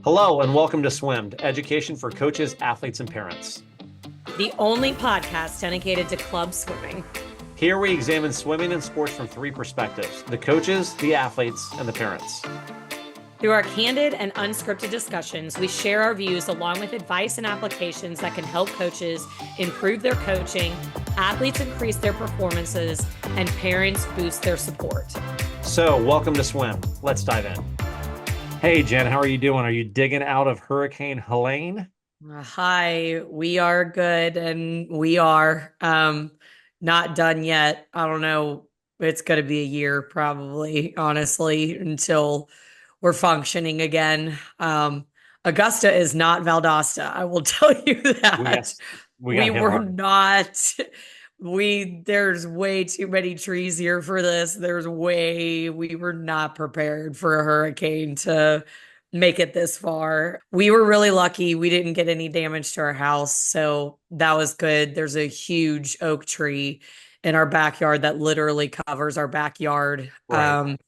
Hello and welcome to Swimmed, education for coaches, athletes, and parents. The only podcast dedicated to club swimming. Here we examine swimming and sports from three perspectives: the coaches, the athletes, and the parents. Through our candid and unscripted discussions, we share our views along with advice and applications that can help coaches improve their coaching, athletes increase their performances, and parents boost their support. So, welcome to Swim. Let's dive in. Hey, Jen, how are you doing? Are you digging out of Hurricane Helene? Hi, we are good and we are not done yet. I don't know. It's going to be a year probably, honestly, until we're functioning again. Augusta is not Valdosta. I will tell you that. We were not. There's way too many trees here for this. We were not prepared for a hurricane to make it this far. We were really lucky. We didn't get any damage to our house, so that was good. There's a huge oak tree in our backyard that literally covers our backyard. Right.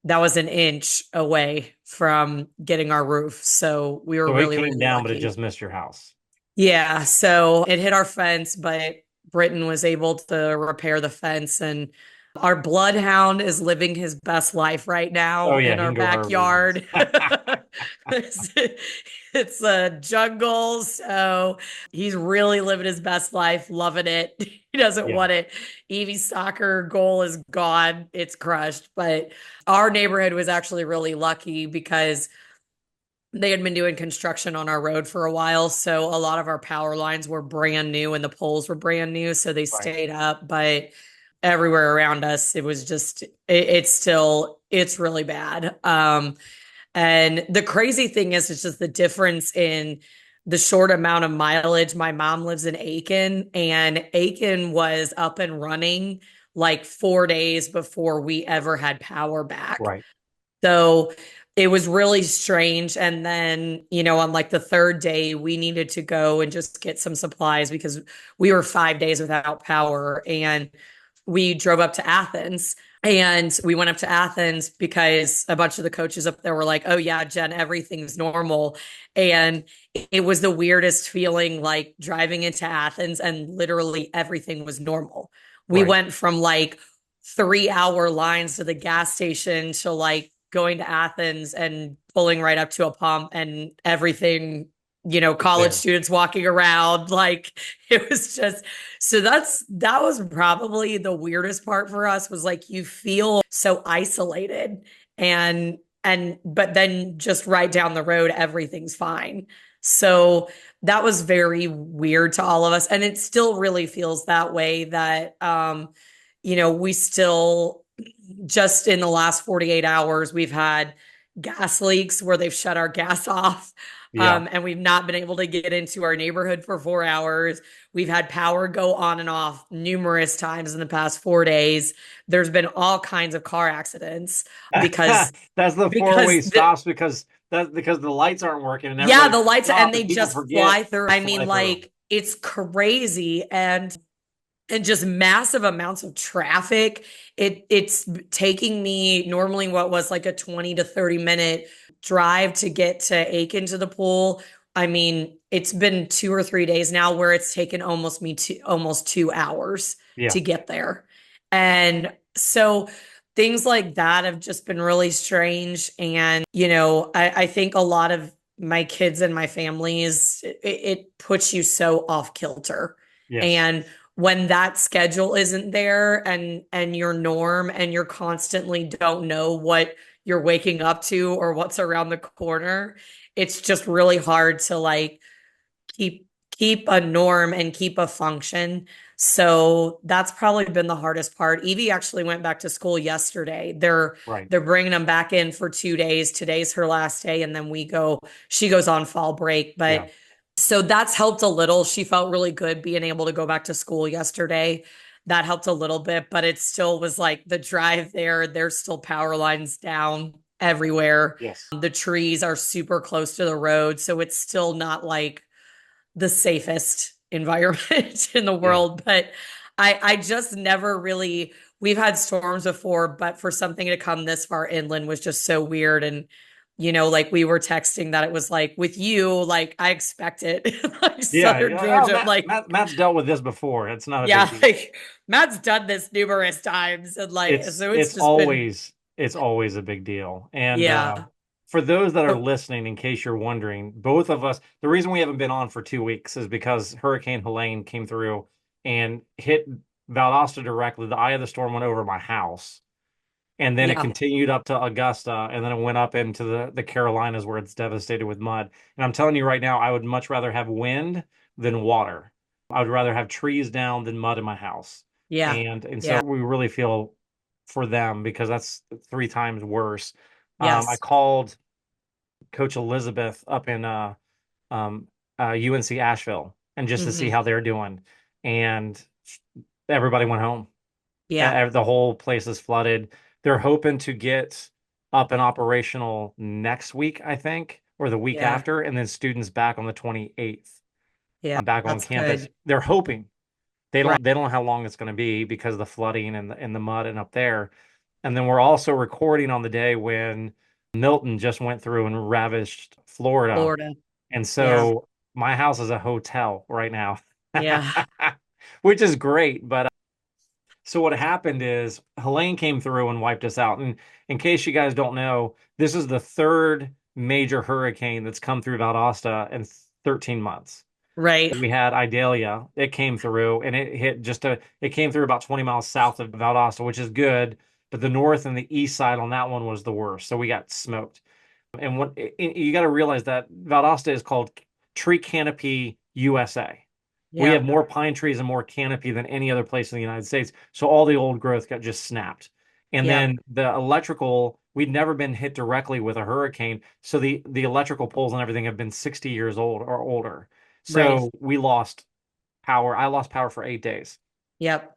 That was an inch away from getting our roof. So we were really, it came really down, lucky. but it just missed your house. Yeah. So it hit our fence, but Britain was able to repair the fence, and our bloodhound is living his best life right now in our backyard. It's a jungle, so he's really living his best life, loving it. He doesn't want it. Evie's soccer goal is gone. It's crushed. But our neighborhood was actually really lucky because they had been doing construction on our road for a while. So a lot of our power lines were brand new and the poles were brand new. So they stayed up. But everywhere around us, it was just, it's really bad. And the crazy thing is, it's just the difference in the short amount of mileage. My mom lives in Aiken, and Aiken was up and running like 4 days before we ever had power back. Right. So it was really strange. And then, on like the third day, we needed to go and just get some supplies because we were 5 days without power. And we drove up to Athens. And we went up to Athens because a bunch of the coaches up there were like, oh, yeah, Jen, everything's normal. And it was the weirdest feeling, like driving into Athens and literally everything was normal. We went from like 3-hour lines to the gas station to like going to Athens and pulling right up to a pump and everything, college students walking around. Like it was just, so that was probably the weirdest part for us, was like, you feel so isolated but then just right down the road, everything's fine. So that was very weird to all of us. And it still really feels that way, that, we still, just in the last 48 hours, we've had gas leaks where they've shut our gas off. And we've not been able to get into our neighborhood for 4 hours. We've had power go on and off numerous times in the past 4 days. There's been all kinds of car accidents because that's the four-way stops because the lights aren't working. And the lights, and they just fly through. I mean, like, it's crazy. And just massive amounts of traffic. It's taking me normally what was like a 20 to 30 minute drive to get to Aiken to the pool. I mean, it's been 2 or 3 days now where it's taken almost 2 hours to get there. And so things like that have just been really strange. And, I think a lot of my kids and my families, it puts you so off kilter. Yes. And when that schedule isn't there and your norm, and you're constantly don't know what you're waking up to or what's around the corner, it's just really hard to like keep a norm and keep a function. So that's probably been the hardest part. Evie actually went back to school yesterday. They're bringing them back in for 2 days. Today's her last day, and then she goes on fall break. But so that's helped a little. She felt really good being able to go back to school yesterday. That helped a little bit, but it still was like the drive there. There's still power lines down everywhere. Yes. The trees are super close to the road. So it's still not like the safest environment in the world. But I just never really, we've had storms before, but for something to come this far inland was just so weird. And like we were texting that it was like with you, like I expect it, like Yeah, Southern yeah. Oh, Georgia, like Matt's dealt with this before. It's not a big yeah, deal. like Matt's done this numerous times, and like It's so it's it's just been always it's always a big deal. And yeah. for those that are Oh, listening, in case you're wondering, both of us, the reason we haven't been on for 2 weeks is because Hurricane Helene came through and hit Valdosta directly. The eye of the storm went over my house, and then it yeah, continued up to Augusta, and then it went up into the Carolinas where it's devastated with mud. And I'm telling you right now, I would much rather have wind than water. I would rather have trees down than mud in my house. yeah, And so yeah, we really feel for them because that's 3 times worse. I yes. called Coach Elizabeth up in um, UNC Asheville and just to see Hmm. how they're doing, and everybody went home. Yeah, The whole place is flooded. They're hoping to get up and operational next week, I think, or the week yeah, after, and then students back on the 28th. yeah. I'm back on That's campus. good. They're hoping. They Right. don't know how long it's going to be because of the flooding and the mud and up there. And then we're also recording on the day when Milton just went through and ravished Florida. Florida. And Yeah, so my house is a hotel right now, yeah, which is great. But so what happened is Helene came through and wiped us out. And in case you guys don't know, this is the third major hurricane that's come through Valdosta in 13 months. right. We had Idalia. It came through and it hit it came through about 20 miles south of Valdosta, which is good. But the north and the east side on that one was the worst. So we got smoked. And you got to realize that Valdosta is called Tree Canopy USA. We have Yeah, more pine trees and more canopy than any other place in the United States. So all the old growth got just snapped. And yeah, then the electrical, we'd never been hit directly with a hurricane. So the electrical poles and everything have been 60 years old or older. right. So we lost power. I lost power for 8 days. Yep.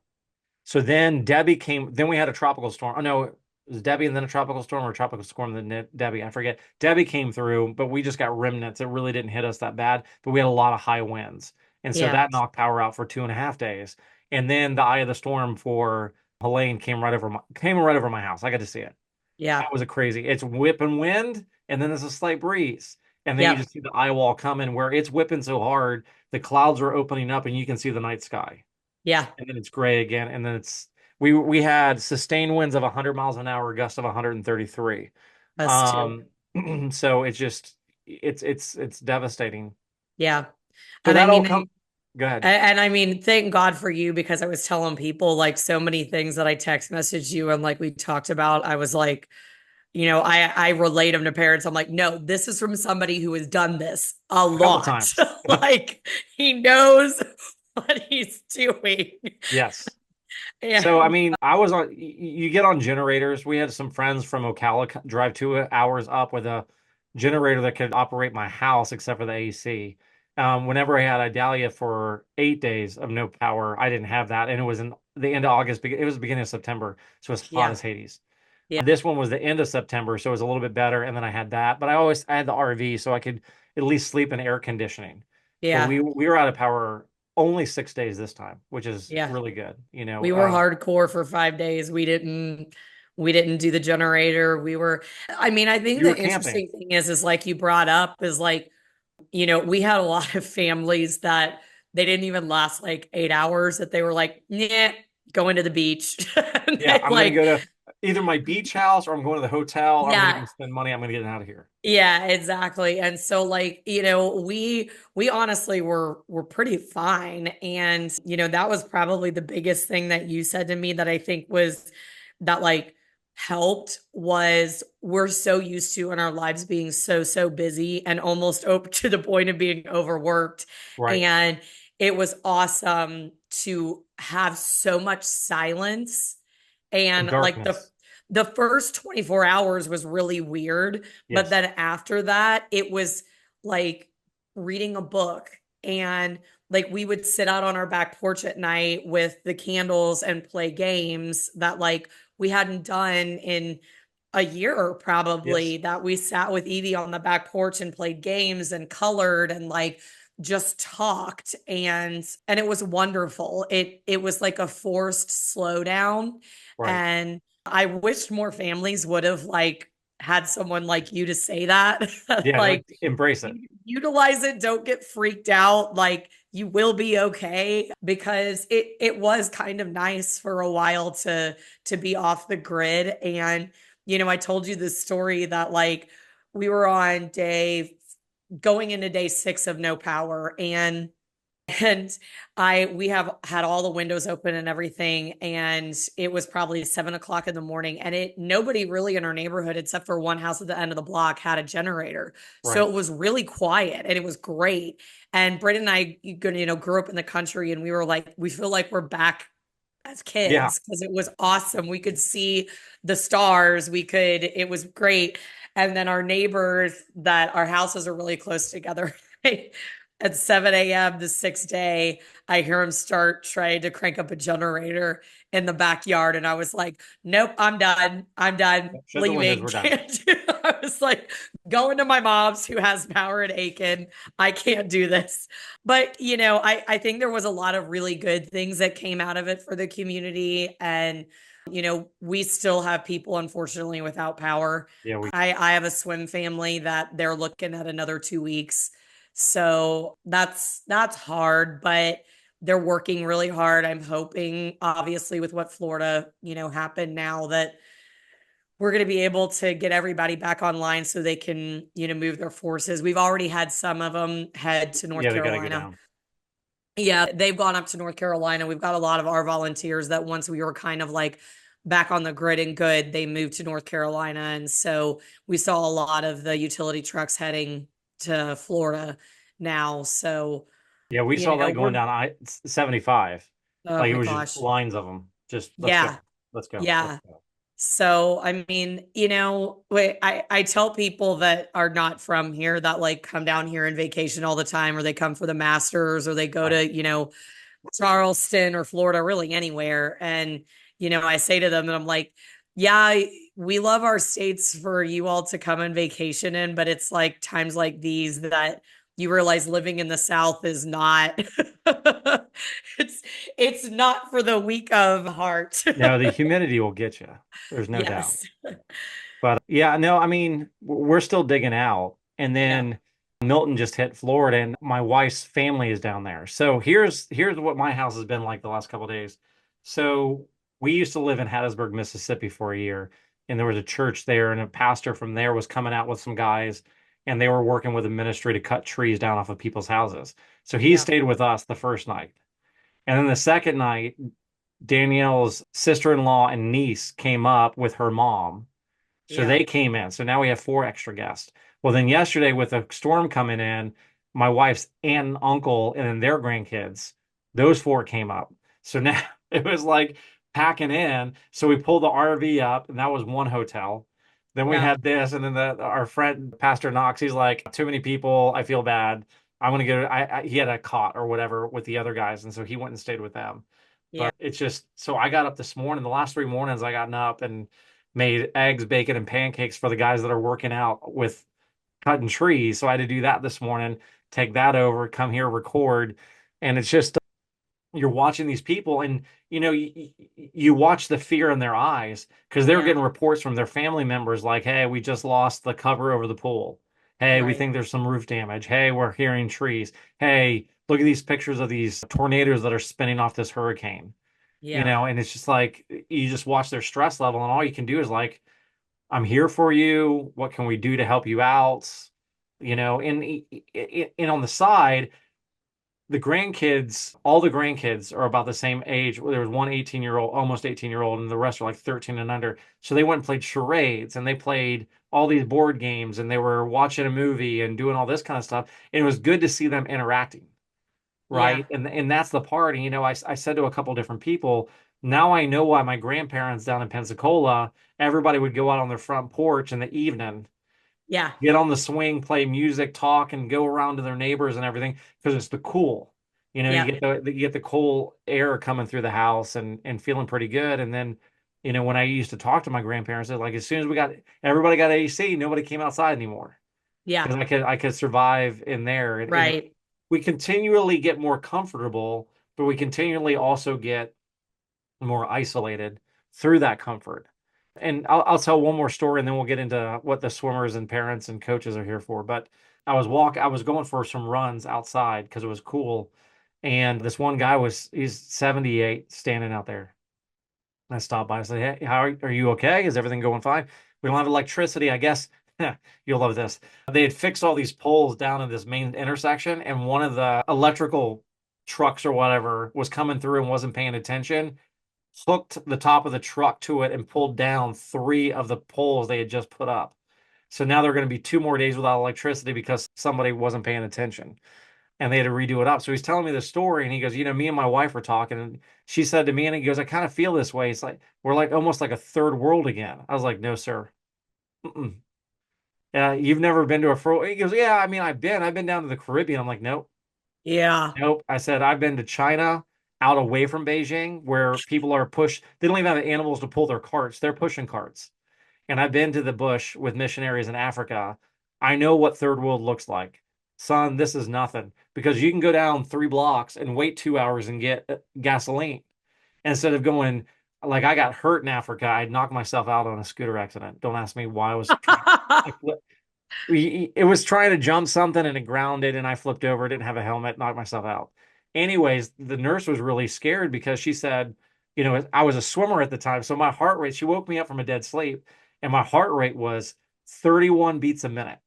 So then Debbie came. Then we had a tropical storm. Oh no, it was Debbie and then a tropical storm or a tropical storm then Debbie. I forget. Debbie came through, but we just got remnants. It really didn't hit us that bad, but we had a lot of high winds, and so Yeah, that knocked power out for 2.5 days. And then the eye of the storm for Helene came right over my house. I got to see it. yeah, That was a crazy. It's whipping wind, and then there's a slight breeze, and then you yep, just see the eye wall coming where it's whipping so hard the clouds are opening up, and you can see the night sky, yeah. and then it's gray again, and then we had sustained winds of 100 miles an hour, gusts of 133. Us too. Um, so it's just it's devastating. Yeah. So And I that all mean, come. Go ahead. and I mean, thank God for you because I was telling people like so many things that I text messaged you and like we talked about. I was like, I relate them to parents. I'm like, no, this is from somebody who has done this a A couple lot. times. Like he knows what he's doing. Yes. So I And mean, I was on. You get on generators. We had some friends from Ocala drive 2 hours up with a generator that could operate my house, except for the AC. Whenever I had Idalia for 8 days of no power, I didn't have that, and it was in the end of August. It was the beginning of September, so it was hot yeah, as Hades. yeah, This one was the end of September, so it was a little bit better, and then I had that. But I had the RV, so I could at least sleep in air conditioning. But yeah, we were out of power only 6 days this time, which is yeah. really good. We were hardcore for 5 days. We didn't do the generator. I mean, I think You were the camping. interesting thing is like you brought up is like, we had a lot of families that they didn't even last like 8 hours that they were like, yeah, going to the beach. And Yeah, I'm gonna like, go to either my beach house or I'm going to the hotel or I'm gonna yeah, go spend money. I'm gonna get out of here. yeah, exactly. And so like, we honestly were pretty fine. And that was probably the biggest thing that you said to me that I think was that like helped was we're so used to in our lives being so busy and almost to the point of being overworked. Right. And it was awesome to have so much silence And and like the darkness. the first 24 hours was really weird, but Yes. then after that, it was like reading a book. And like we would sit out on our back porch at night with the candles and play games that like we hadn't done in a year probably Yes. that we sat with Evie on the back porch and played games and colored and like just talked and it was wonderful. It was like a forced slowdown Right. and I wish more families would have like had someone like you to say that. Yeah, like Like, embrace it. utilize it, don't get freaked out. Like, you will be okay, because it was kind of nice for a while to be off the grid. And I told you this story that, like, we were on day going into day 6 of no power, and we have had all the windows open and everything, and it was probably 7 o'clock in the morning, and nobody really in our neighborhood except for one house at the end of the block had a generator. So Right. it was really quiet and it was great. And Britt and I, grew up in the country, and we were like, we feel like we're back as Yeah. kids, because it was awesome. We could see the stars. It was great. And then our neighbors, that our houses are really close together, right? At 7 a.m. the 6th day, I hear him start trying to crank up a generator in the backyard. And I was like, nope, I'm done. I'm done Shut the windows. leaving. We're done. Can't do I was like, going to my mom's, who has power in Aiken. I can't do this. But, I think there was a lot of really good things that came out of it for the community. And, we still have people, unfortunately, without power. Yeah, we I have a swim family that they're looking at another 2 weeks. So that's hard, but they're working really hard. I'm hoping, obviously, with what Florida, happened now, that we're going to be able to get everybody back online so they can, move their forces. We've already had some of them head to North yeah, they got to go Carolina. down. Yeah, they've gone up to North Carolina. We've got a lot of our volunteers that, once we were kind of like back on the grid and good, they moved to North Carolina. And so we saw a lot of the utility trucks heading to Florida now. So, Yeah, we saw that going we're, down I-75. oh Like it my was just gosh. lines of them. Just let's go. Yeah. Let's go. Let's Yeah. go. So, I mean, I tell people that are not from here, that like come down here and vacation all the time, or they come for the Masters, or they go Right. to, Charleston or Florida, really anywhere. And, I say to them, and I'm like, yeah, we love our states for you all to come on vacation in, but it's like times like these that you realize living in the South is not, it's, it's not for the weak of heart. No, the humidity will get you. There's no doubt. Yes. But yeah, no, I mean, we're still digging out. And Yeah. then Milton just hit Florida and my wife's family is down there. So here's what my house has been like the last couple of days. So we used to live in Hattiesburg, Mississippi for a year, and there was a church there, and a pastor from there was coming out with some guys, and they were working with a ministry to cut trees down off of people's houses. So he Yeah. stayed with us the first night. And then the second night, Danielle's sister-in-law and niece came up with her mom, so Yeah. they came in. So now we have four extra guests. Well, then yesterday with a storm coming in, my wife's aunt and uncle and then their grandkids, those four came up. So now it was like packing in. So we pulled the RV up, and that was one hotel. Then we Yeah. had this, and then our friend Pastor Knox, he's like, too many people. I feel bad. I'm gonna go. He had a cot or whatever with the other guys, and so he went and stayed with them. Yeah. But it's just so I got up this morning. The last 3 mornings I gotten up and made eggs, bacon, and pancakes for the guys that are working out with cutting trees. So I had to do that this morning, take that over, come here, record. And it's just you're watching these people, and you watch the fear in their eyes because they're Yeah. getting reports from their family members like, hey, we just lost the cover over the pool. Hey, we Right. think there's some roof damage. Hey, we're hearing trees. Hey, look at these pictures of these tornadoes that are spinning off this hurricane. Yeah. And it's just like you just watch their stress level, and all you can do is like, I'm here for you. What can we do to help you out? And on the side, all the grandkids are about the same age. There was one 18-year-old, almost 18-year-old, and the rest are like 13 and under. So they went and played charades, and they played all these board games, and they were watching a movie and doing all this kind of stuff. And it was good to see them interacting, Yeah. right? And that's the part. And I said to a couple different people, now I know why my grandparents down in Pensacola, everybody would go out on their front porch in the evening, Yeah. get on the swing, play music, talk, and go around to their neighbors and everything because it's the cool. You Yeah. get the cool air coming through the house and feeling pretty good. And then, when I used to talk to my grandparents, they're like, as soon as everybody got AC, nobody came outside anymore Yeah. because I could survive in there. And Right. we continually get more comfortable, but we continually also get more isolated through that comfort. And I'll tell one more story and then we'll get into what the swimmers and parents and coaches are here for. But I was going for some runs outside because it was cool. And this one guy he's 78 standing out there. And I stopped by and said, "Hey, are you okay? Is everything going fine? We don't have electricity, I guess." You'll love this. They had fixed all these poles down in this main intersection, and one of the electrical trucks or whatever was coming through and wasn't paying attention, hooked the top of the truck to it and pulled down three of the poles they had just put up. So now they're going to be 2 more days without electricity because somebody wasn't paying attention and they had to redo it up. So he's telling me this story and he goes, me and my wife were talking and she said to me, and he goes, I kind of feel this way. It's like we're like almost like a third world again. I was like, no, sir. Mm-mm. You've never been to a fro. He goes, yeah, I mean, I've been down to the Caribbean. I'm like, nope, Yeah. nope. I said, I've been to China, out away from Beijing, where people are pushed. They don't even have animals to pull their carts. They're pushing carts. And I've been to the bush with missionaries in Africa. I know what third world looks like. Son, this is nothing because you can go down 3 blocks and wait 2 hours and get gasoline instead of going like I got hurt in Africa. I knocked myself out on a scooter accident. Don't ask me why I was trying. I flipped. It was trying to jump something and it grounded and I flipped over, didn't have a helmet, knocked myself out. Anyways, the nurse was really scared because she said, I was a swimmer at the time. So my heart rate, she woke me up from a dead sleep and my heart rate was 31 beats a minute.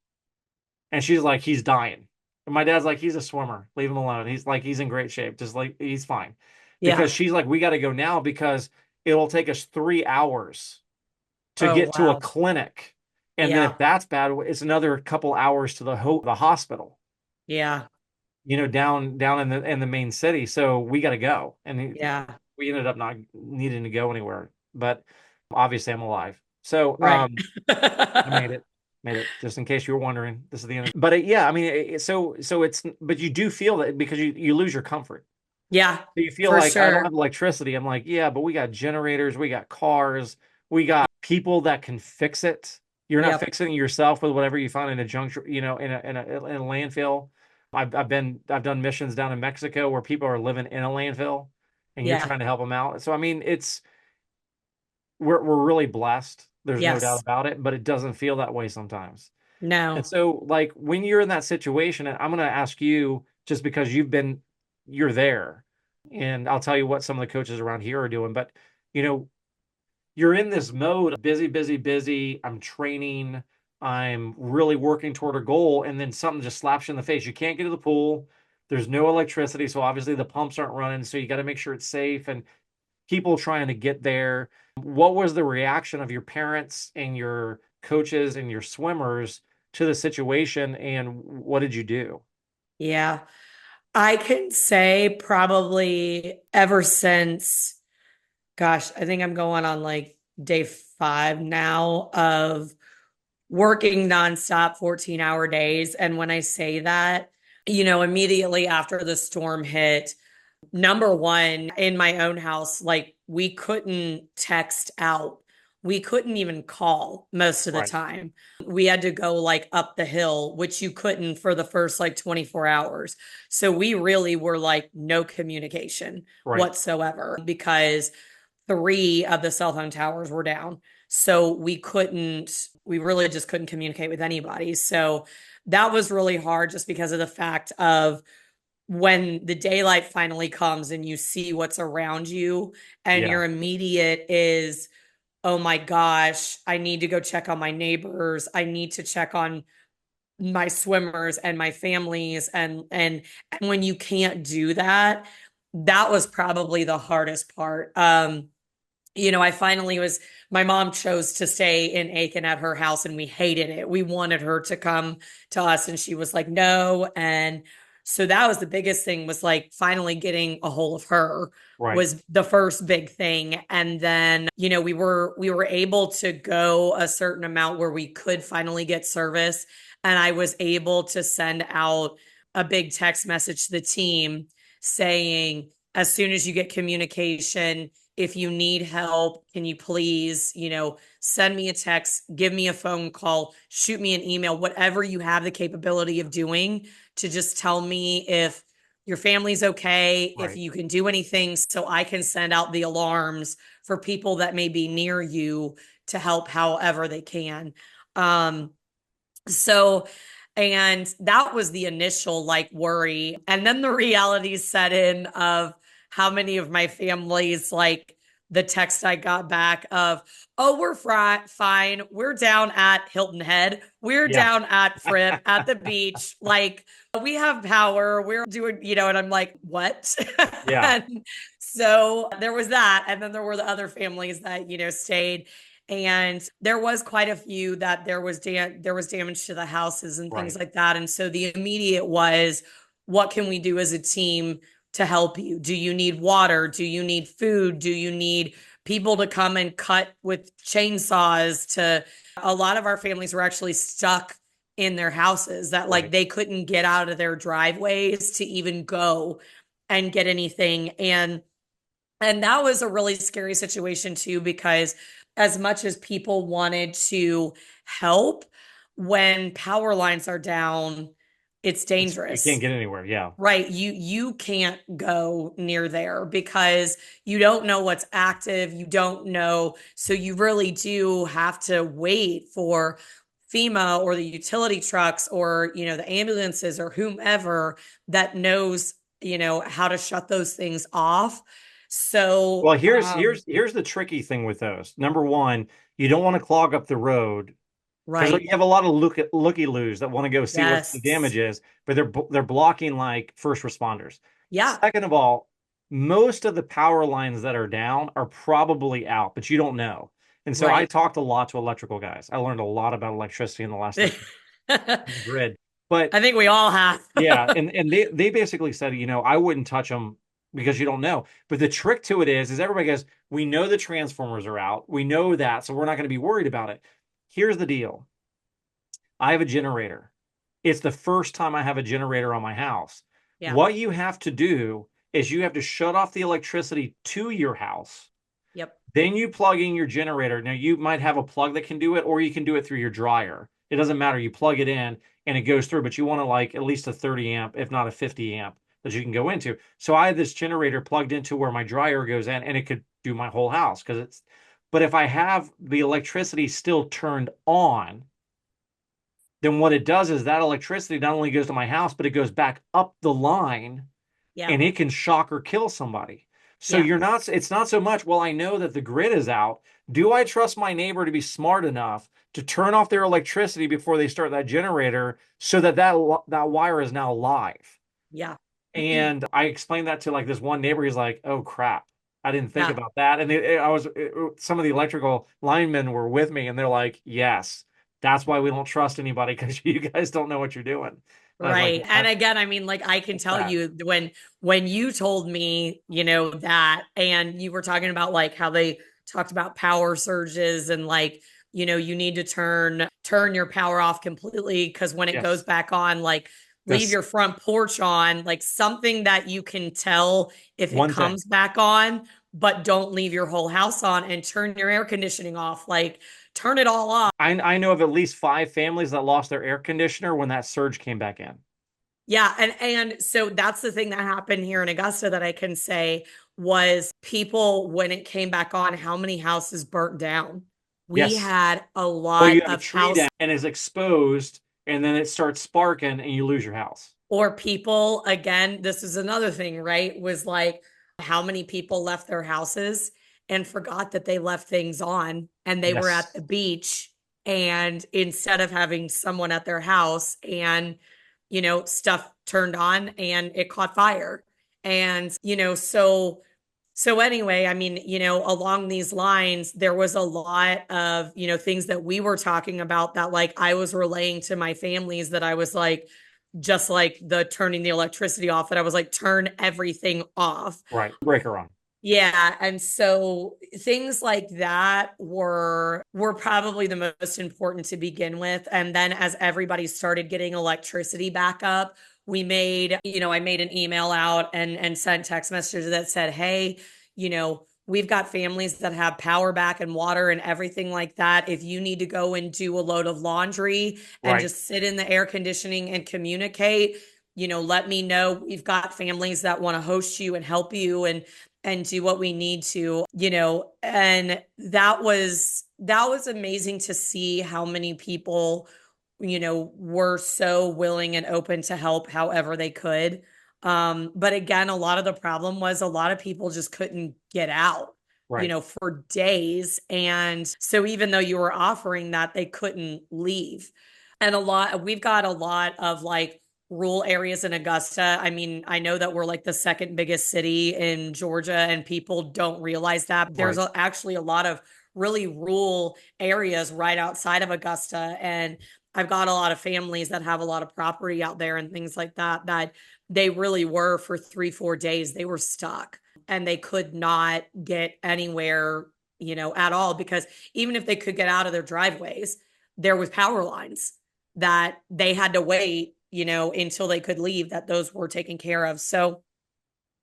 And she's like, he's dying. And my dad's like, he's a swimmer. Leave him alone. He's like, he's in great shape. Just like, he's fine. Yeah. Because she's like, we got to go now because it'll take us 3 hours to Oh, get to a wow. clinic. And then if Yeah. that's bad, it's another couple hours to the hospital, Yeah. down in the main city. So we got to go. And Yeah. we ended up not needing to go anywhere. But obviously I'm alive. So Right. I made it. Made it. Just in case you were wondering, this is the end. But yeah, I mean, so it's, but you do feel that because you lose your comfort. Yeah, So you feel for like I don't have sure. electricity. I'm like, yeah, but we got generators, we got cars, we got people that can fix it. You're not Yep. fixing it yourself with whatever you find in a junk, in a landfill. I've done missions down in Mexico where people are living in a landfill, and you're Yeah. trying to help them out. So I mean, we're really blessed. There's no doubt Yes. about it, but it doesn't feel that way sometimes. And No. so, like, when you're in that situation, and I'm going to ask you just because you're there, and I'll tell you what some of the coaches around here are doing, but you know, you're in this mode, busy, busy, busy. I'm training, I'm really working toward a goal, and then something just slaps you in the face. You can't get to the pool. There's no electricity, so obviously the pumps aren't running, so you got to make sure it's safe and people trying to get there. What was the reaction of your parents and your coaches and your swimmers to the situation, and what did you do? Yeah. I can say probably ever since, gosh, I think I'm going on like day 5 now of working nonstop 14-hour days. And when I say that, immediately after the storm hit, number one, in my own house, like we couldn't text out. We couldn't even call most of the Right, time. We had to go like up the hill, which you couldn't for the first like 24 hours. So we really were like no communication right. whatsoever because 3 of the cell phone towers were down. So we really just couldn't communicate with anybody. So that was really hard just because of the fact of when the daylight finally comes and you see what's around you and Yeah, your immediate is, oh my gosh, I need to go check on my neighbors, I need to check on my swimmers and my families, and when you can't do that, that was probably the hardest part. I finally was, my mom chose to stay in Aiken at her house and we hated it. We wanted her to come to us and she was like, no. And so that was the biggest thing, was like finally getting a hold of her right. was the first big thing. And then, we were able to go a certain amount where we could finally get service. And I was able to send out a big text message to the team saying, as soon as you get communication, if you need help, can you please, send me a text, give me a phone call, shoot me an email, whatever you have the capability of doing, to just tell me if your family's okay, if Right. you can do anything, so I can send out the alarms for people that may be near you to help however they can. Um, so, and that was the initial like worry. And then the reality set in of how many of my families, like the text I got back of, oh, we're fine. We're down at Hilton Head. We're Yeah. down at Fripp at the beach. Like, we have power. We're doing, and I'm like, what? Yeah. And so there was that. And then there were the other families that, stayed. And there was quite a few that there was damage to the houses and things Right. like that. And so the immediate was, what can we do as a team to help you? Do you need water? Do you need food? Do you need people to come and cut with chainsaws? To A lot of our families were actually stuck in their houses, that like Right. they couldn't get out of their driveways to even go and get anything. And that was a really scary situation too, because as much as people wanted to help, when power lines are down, it's You can't dangerous. get anywhere. Yeah. Right. You can't go near there because you don't know what's active, you don't know. So you really do have to wait for FEMA or the utility trucks or, the ambulances or whomever that knows, how to shut those things off. So, Well, here's the tricky thing with those. Number one, you don't want to clog up the road because right. you have a lot of looky-loos that want to go see what the Yes. damage is, but they're blocking like first responders. Yeah. Second of all, most of the power lines that are down are probably out, but you don't know. And so I Right. talked a lot to electrical guys. I learned a lot about electricity in the last 30 I years, grid. But think we all have. yeah, and they basically said, I wouldn't touch them because you don't know. But the trick to it is everybody goes, we know the transformers are out. We know that, so we're not going to be worried about it. Here's the deal. I have a generator. It's the first time I have a generator on my house. Yeah. What you have to do is you have to shut off the electricity to your house. Yep. Then you plug in your generator. Now you might have a plug that can do it, or you can do it through your dryer. It doesn't matter. You plug it in and it goes through, but you want to like at least a 30 amp, if not a 50 amp that you can go into. So I have this generator plugged into where my dryer goes in and it could do my whole house because but if I have the electricity still turned on, then what it does is that electricity not only goes to my house, but it goes back up the line Yeah. and it can shock or kill somebody. So Yeah. it's not so much, well, I know that the grid is out. Do I trust my neighbor to be smart enough to turn off their electricity before they start that generator so that wire is now live? Yeah. And I explained that to like this one neighbor. He's like, "Oh crap, I didn't think Yeah. about that." And some of the electrical linemen were with me, and they're like, "Yes, that's why we don't trust anybody because you guys don't know what you're doing." And I was like, Right. And again, I mean, like I can tell "Sad." you when you told me, that and you were talking about like how they talked about power surges and like, you need to turn your power off completely because when it goes Yes, back on, like leave this your front porch on, like something that you can tell if it one thing. comes back on, but don't leave your whole house on, and turn your air conditioning off. Like turn it all off. I know of at least 5 families that lost their air conditioner when that surge came back in. Yeah, and so that's the thing that happened here in Augusta that I can say was people when it came back on, how many houses burnt down. We Yes. had a Or you lot have a of tree house down and is exposed, and then it starts sparking, and you lose your house. or people, again, this is another thing, right? Was like how many people left their houses and forgot that they left things on and they were at Yes. the beach, and instead of having someone at their house and stuff turned on and it caught fire. And so anyway, I mean, along these lines, there was a lot of, things that we were talking about that like I was relaying to my families, that I was like, just like the turning the electricity off, that I was like, turn everything off. Right. Breaker on. Yeah, and so things like that were probably the most important to begin with. And then as everybody started getting electricity back up, I made an email out and sent text messages that said, "Hey, we've got families that have power back and water and everything like that. If you need to go and do a load of laundry and Right. just sit in the air conditioning and communicate, let me know. We've got families that want to host you and help you and do what we need to, and that was amazing to see how many people, were so willing and open to help however they could. But again, a lot of the problem was a lot of people just couldn't get out, Right. for days. And so even though you were offering that, they couldn't leave. And we've got a lot of like rural areas in Augusta. I mean, I know that we're like the second biggest city in Georgia, and people don't realize that. There's Right. actually a lot of really rural areas right outside of Augusta. And I've got a lot of families that have a lot of property out there and things like that, that they really were for 3, 4 days. They were stuck and they could not get anywhere, at all, because even if they could get out of their driveways, there was power lines that they had to wait, until they could leave, that those were taken care of. So,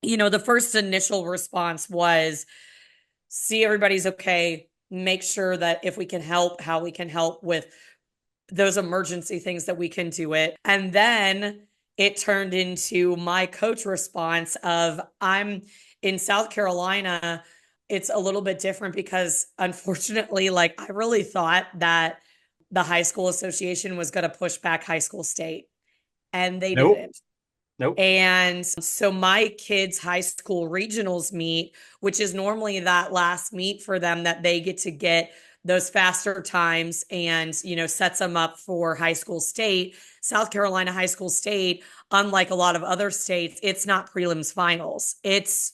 the first initial response was see everybody's okay, make sure that if we can help, how we can help with those emergency things that we can do it. And then it turned into my coach response of I'm in South Carolina. It's a little bit different because unfortunately, like I really thought that the high school association was going to push back high school state, and they Nope. didn't. Nope. And so my kids' high school regionals meet, which is normally that last meet for them that they get to get those faster times and, sets them up for high school state. South Carolina high school state, unlike a lot of other states, it's not prelims finals. It's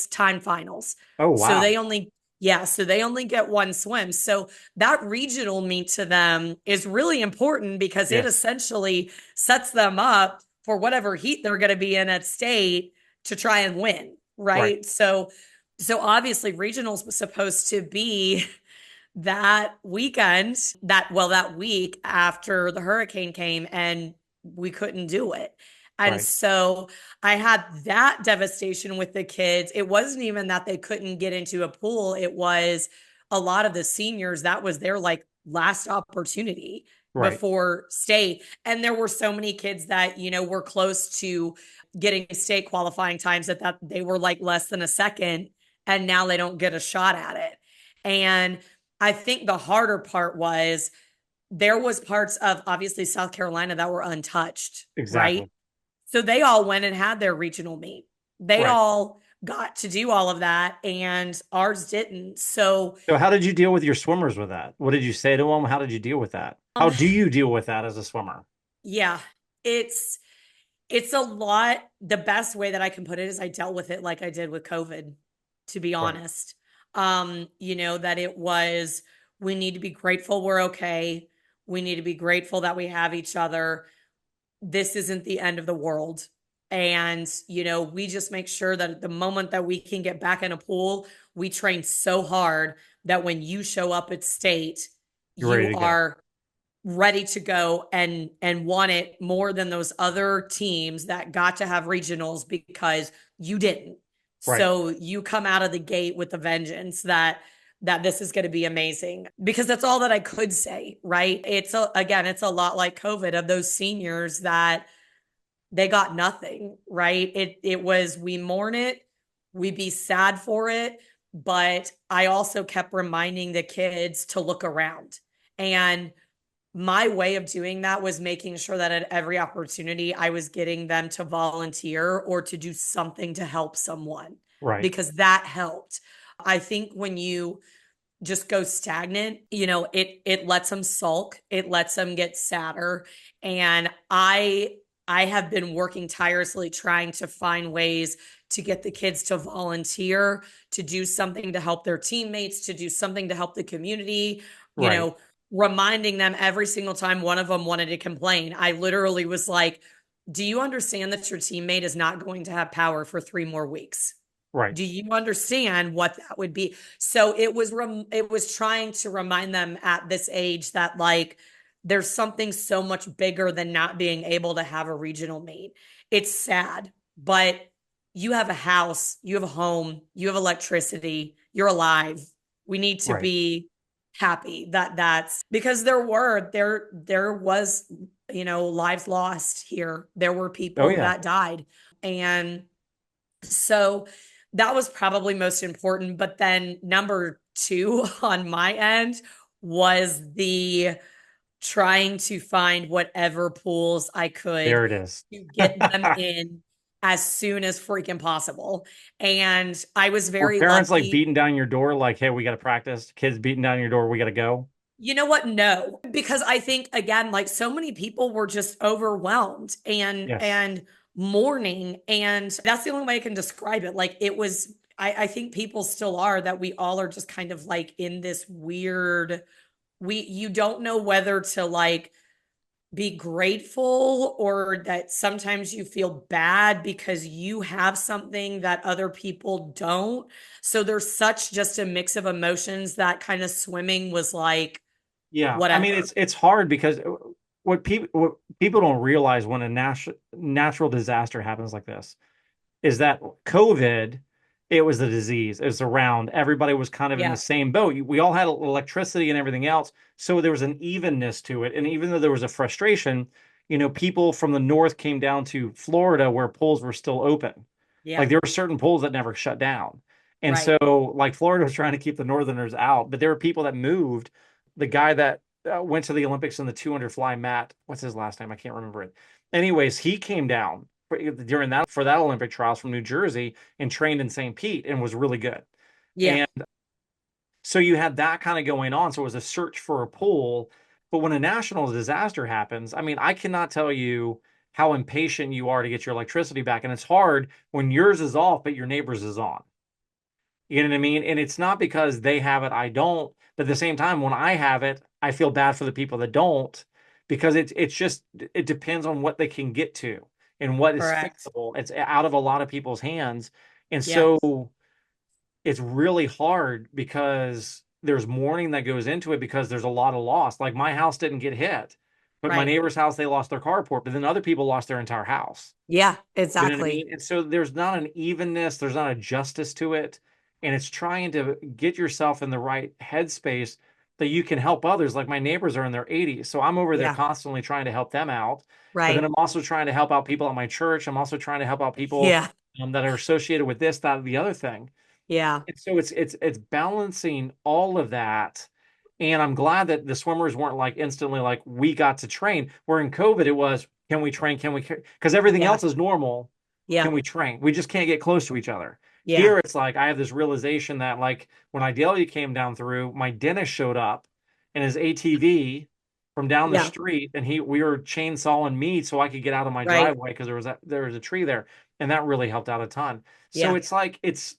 time finals. Oh, So wow. they only get one swim. So that regional meet to them is really important because it Yes. essentially sets them up for whatever heat they're going to be in at state to try and win, Right. right? So obviously regionals was supposed to be that weekend, that week after the hurricane came, and we couldn't do it. And Right. so I had that devastation with the kids. It wasn't even that they couldn't get into a pool. It was a lot of the seniors, that was their like last opportunity Right. before state. And there were so many kids that, were close to getting state qualifying times that they were like less than a second, and now they don't get a shot at it. And I think the harder part was there was parts of obviously South Carolina that were untouched, right? Exactly. So they all went and had their regional meet. They Right. all got to do all of that, and ours didn't. So, So how did you deal with your swimmers with that? What did you say to them? How did you deal with that? How um, do you deal with that as a swimmer? yeah, it's it's a lot. The best way that I can put it is I dealt with it like I did with COVID, to be Right. honest. That it was, we need to be grateful we're okay. We need to be grateful that we have each other. This isn't the end of the world. And, we just make sure that at the moment that we can get back in a pool, we train so hard that when you show up at state, You're ready you to go. are ready to go and want it more than those other teams that got to have regionals because you didn't. Right. So you come out of the gate with a vengeance that this is going to be amazing, because that's all that I could say, right? It's a lot like COVID of those seniors that they got nothing, right? It was, we mourn it, we be sad for it, but I also kept reminding the kids to look around. And my way of doing that was making sure that at every opportunity I was getting them to volunteer or to do something to help someone, Right. because that helped. I think when you just go stagnant, it lets them sulk, it lets them get sadder. And I have been working tirelessly trying to find ways to get the kids to volunteer, to do something to help their teammates, to do something to help the community, you Right. know, reminding them every single time one of them wanted to complain. I literally was like, do you understand that your teammate is not going to have power for 3 more weeks? Right. Do you understand what that would be? So it was trying to remind them at this age that like there's something so much bigger than not being able to have a regional meet. It's sad, but you have a house, you have a home, you have electricity, you're alive. We need to Right. be happy that that's because there was lives lost here. There were Oh people yeah. that died. And so that was probably most important. But then number two on my end was the trying to find whatever pools I could There it is. to get them in as soon as freaking possible. And I was Were very parents like lucky. beating down your door, like, hey, we got to practice? Kids beating down your door, we got to go? You know what? No, because I think again, like so many people were just overwhelmed Yes. and mourning, and that's the only way I can describe it. Like it was, I think people still are that we all are just kind of like in this weird. You don't know whether to like be grateful or that sometimes you feel bad because you have something that other people don't. So there's such just a mix of emotions that kind of swimming was like Yeah. I mean, whatever. it's hard because what people don't realize when a natural disaster happens like this is that COVID, it was a disease. It was around. Everybody was kind of in the Yeah. same boat. We all had electricity and everything else. So there was an evenness to it. And even though there was a frustration, people from the north came down to Florida where pools were still open. Yeah. Like there were certain pools that never shut down. And Right. so like Florida was trying to keep the northerners out, but there were people that moved. The guy that went to the Olympics in the 200 fly, Matt, what's his last name? I can't remember it. Anyways, he came down during that for that Olympic trials from New Jersey and trained in St. Pete and was really good. Yeah. And so you had that kind of going on. So it was a search for a pool. But when a national disaster happens, I mean, I cannot tell you how impatient you are to get your electricity back. And it's hard when yours is off, but your neighbor's is on. You know what I mean? And it's not because they have it, I don't. But at the same time, when I have it, I feel bad for the people that don't because it's just it depends on what they can get to and what is Correct. fixable. It's out of a lot of people's hands. And Yeah. so it's really hard because there's mourning that goes into it because there's a lot of loss. Like my house didn't get hit, but my Right. neighbor's house, they lost their carport, but then other people lost their entire house. Yeah. You know what I Exactly. mean? And so there's not an evenness, there's not a justice to it. And it's trying to get yourself in the right headspace that you can help others. Like my neighbors are in their 80s. So I'm over there Yeah. constantly trying to help them out. But then Right. I'm also trying to help out people at my church. I'm also trying to help out people Yeah. that are associated with this, that, the other thing. Yeah. And so it's balancing all of that. And I'm glad that the swimmers weren't like instantly like we got to train. Where in COVID it was, can we train? Can we? Because everything Yeah. else is normal. Can Yeah. we train? We just can't get close to each other. Yeah. Here it's like I have this realization that like when Idalia came down through, my dentist showed up in his ATV from down the Yeah. street, and we were chainsawing meat so I could get out of my Right. driveway because there was a tree there, and that really helped out a ton. So Yeah. it's like it's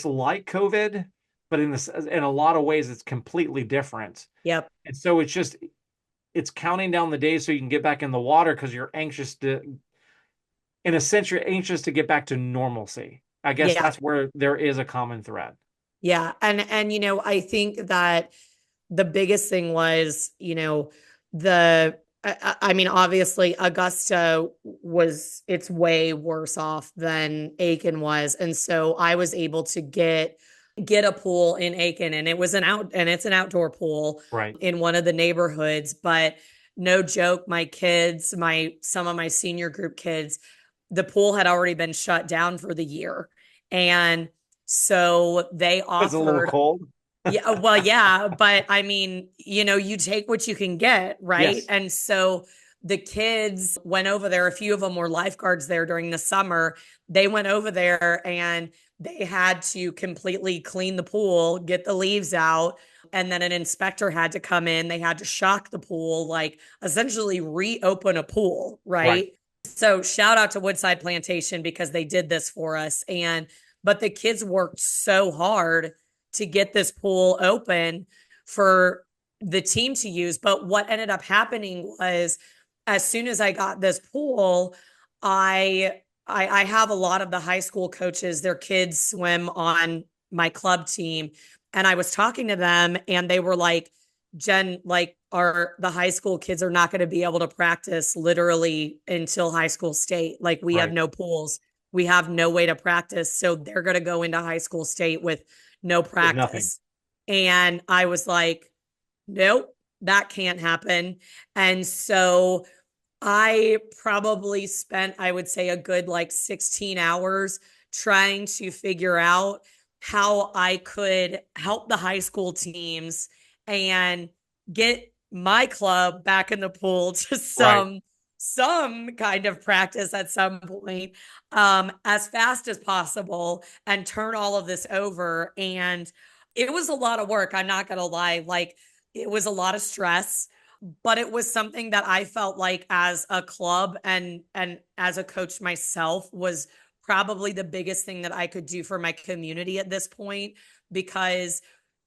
like COVID, but in a lot of ways it's completely different. Yep. And so it's counting down the days so you can get back in the water because you're anxious to, in a sense, you're anxious to get back to normalcy. I guess Yeah. that's where there is a common thread. Yeah. And I think that the biggest thing was, I mean, obviously Augusta it's way worse off than Aiken was. And so I was able to get a pool in Aiken, and it's an outdoor pool Right. in one of the neighborhoods. But no joke, my kids, some of my senior group kids, the pool had already been shut down for the year. And so they It's a little offered, cold. yeah, well, yeah, but I mean, you take what you can get, right? Yes. And so the kids went over there. A few of them were lifeguards there during the summer. They went over there and they had to completely clean the pool, get the leaves out, and then an inspector had to come in. They had to shock the pool, like essentially reopen a pool, Right. right? So shout out to Woodside Plantation because they did this for us. But the kids worked so hard to get this pool open for the team to use. But what ended up happening was as soon as I got this pool, I have a lot of the high school coaches, their kids swim on my club team. And I was talking to them and they were like, Jen, like the high school kids are not going to be able to practice literally until high school state. Like we have Right. no pools. We have no way to practice. So they're going to go into high school state with no With nothing. practice. And I was like, nope, that can't happen. And so I probably spent, I would say, a good like 16 hours trying to figure out how I could help the high school teams and get my club back in the pool to Right. some kind of practice at some point, as fast as possible and turn all of this over. And it was a lot of work. I'm not going to lie. Like, it was a lot of stress, but it was something that I felt like as a club and as a coach myself was probably the biggest thing that I could do for my community at this point, because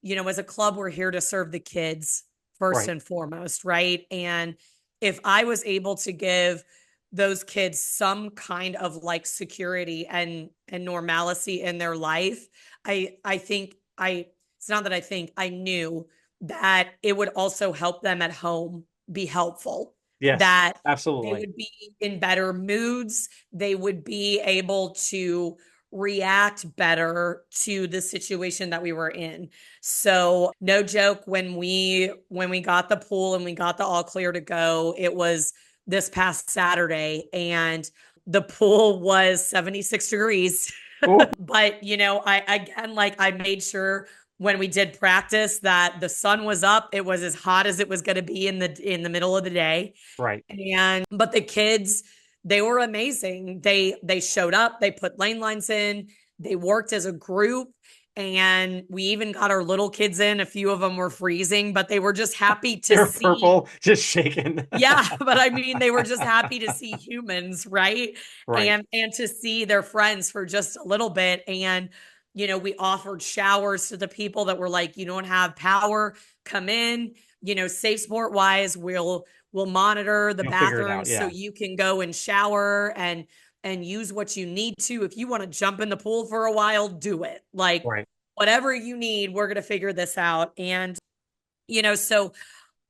as a club we're here to serve the kids first Right. and foremost, right? And if I was able to give those kids some kind of like security and normalcy in their life, I think I it's not that I think I knew that it would also help them at home be helpful, Yes, that they absolutely. would be in better moods, they would be able to react better to the situation that we were in. So no joke, when we got the pool and we got the all clear to go, it was this past Saturday, and the pool was 76 degrees. Oh, But I again, like, I made sure when we did practice that the sun was up. It was as hot as it was going to be in the middle of the day. right. And but the kids, they were amazing. They showed up, they put lane lines in, they worked as a group, and we even got our little kids in. A few of them were freezing, but they were just happy to They're see. purple, just shaking. Yeah, but I mean, they were just happy to see humans, right? Right. And to see their friends for just a little bit. And we offered showers to the people that were like, you don't have power, come in. Safe sport wise, we'll monitor the You'll figure it out. bathrooms so Yeah. you can go and shower and use what you need to. If you want to jump in the pool for a while, do it. Like, Right. whatever you need, we're going to figure this out. And so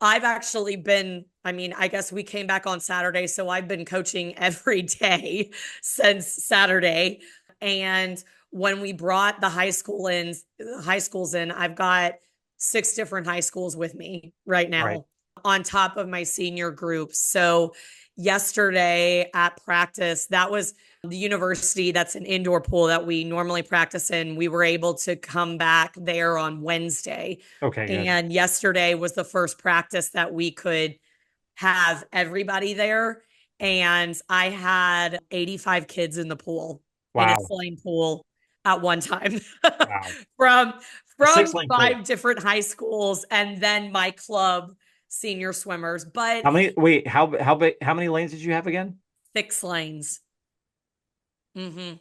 I've actually been, I mean, I guess we came back on Saturday, so I've been coaching every day since Saturday. And when we brought the high schools in, I've got 6 different high schools with me right Right. now on top of my senior group. So yesterday at practice, that was the university. That's an indoor pool that we normally practice in. We were able to come back there on Wednesday. Okay, good. And yesterday was the first practice that we could have everybody there. And I had 85 kids in the pool, in a Wow. swimming pool at one time, Wow. from A six from lane pool. 5 different high schools, and then my club senior swimmers. But How many, wait, how big, how many lanes did you have again? 6 lanes. Mm-hmm. It's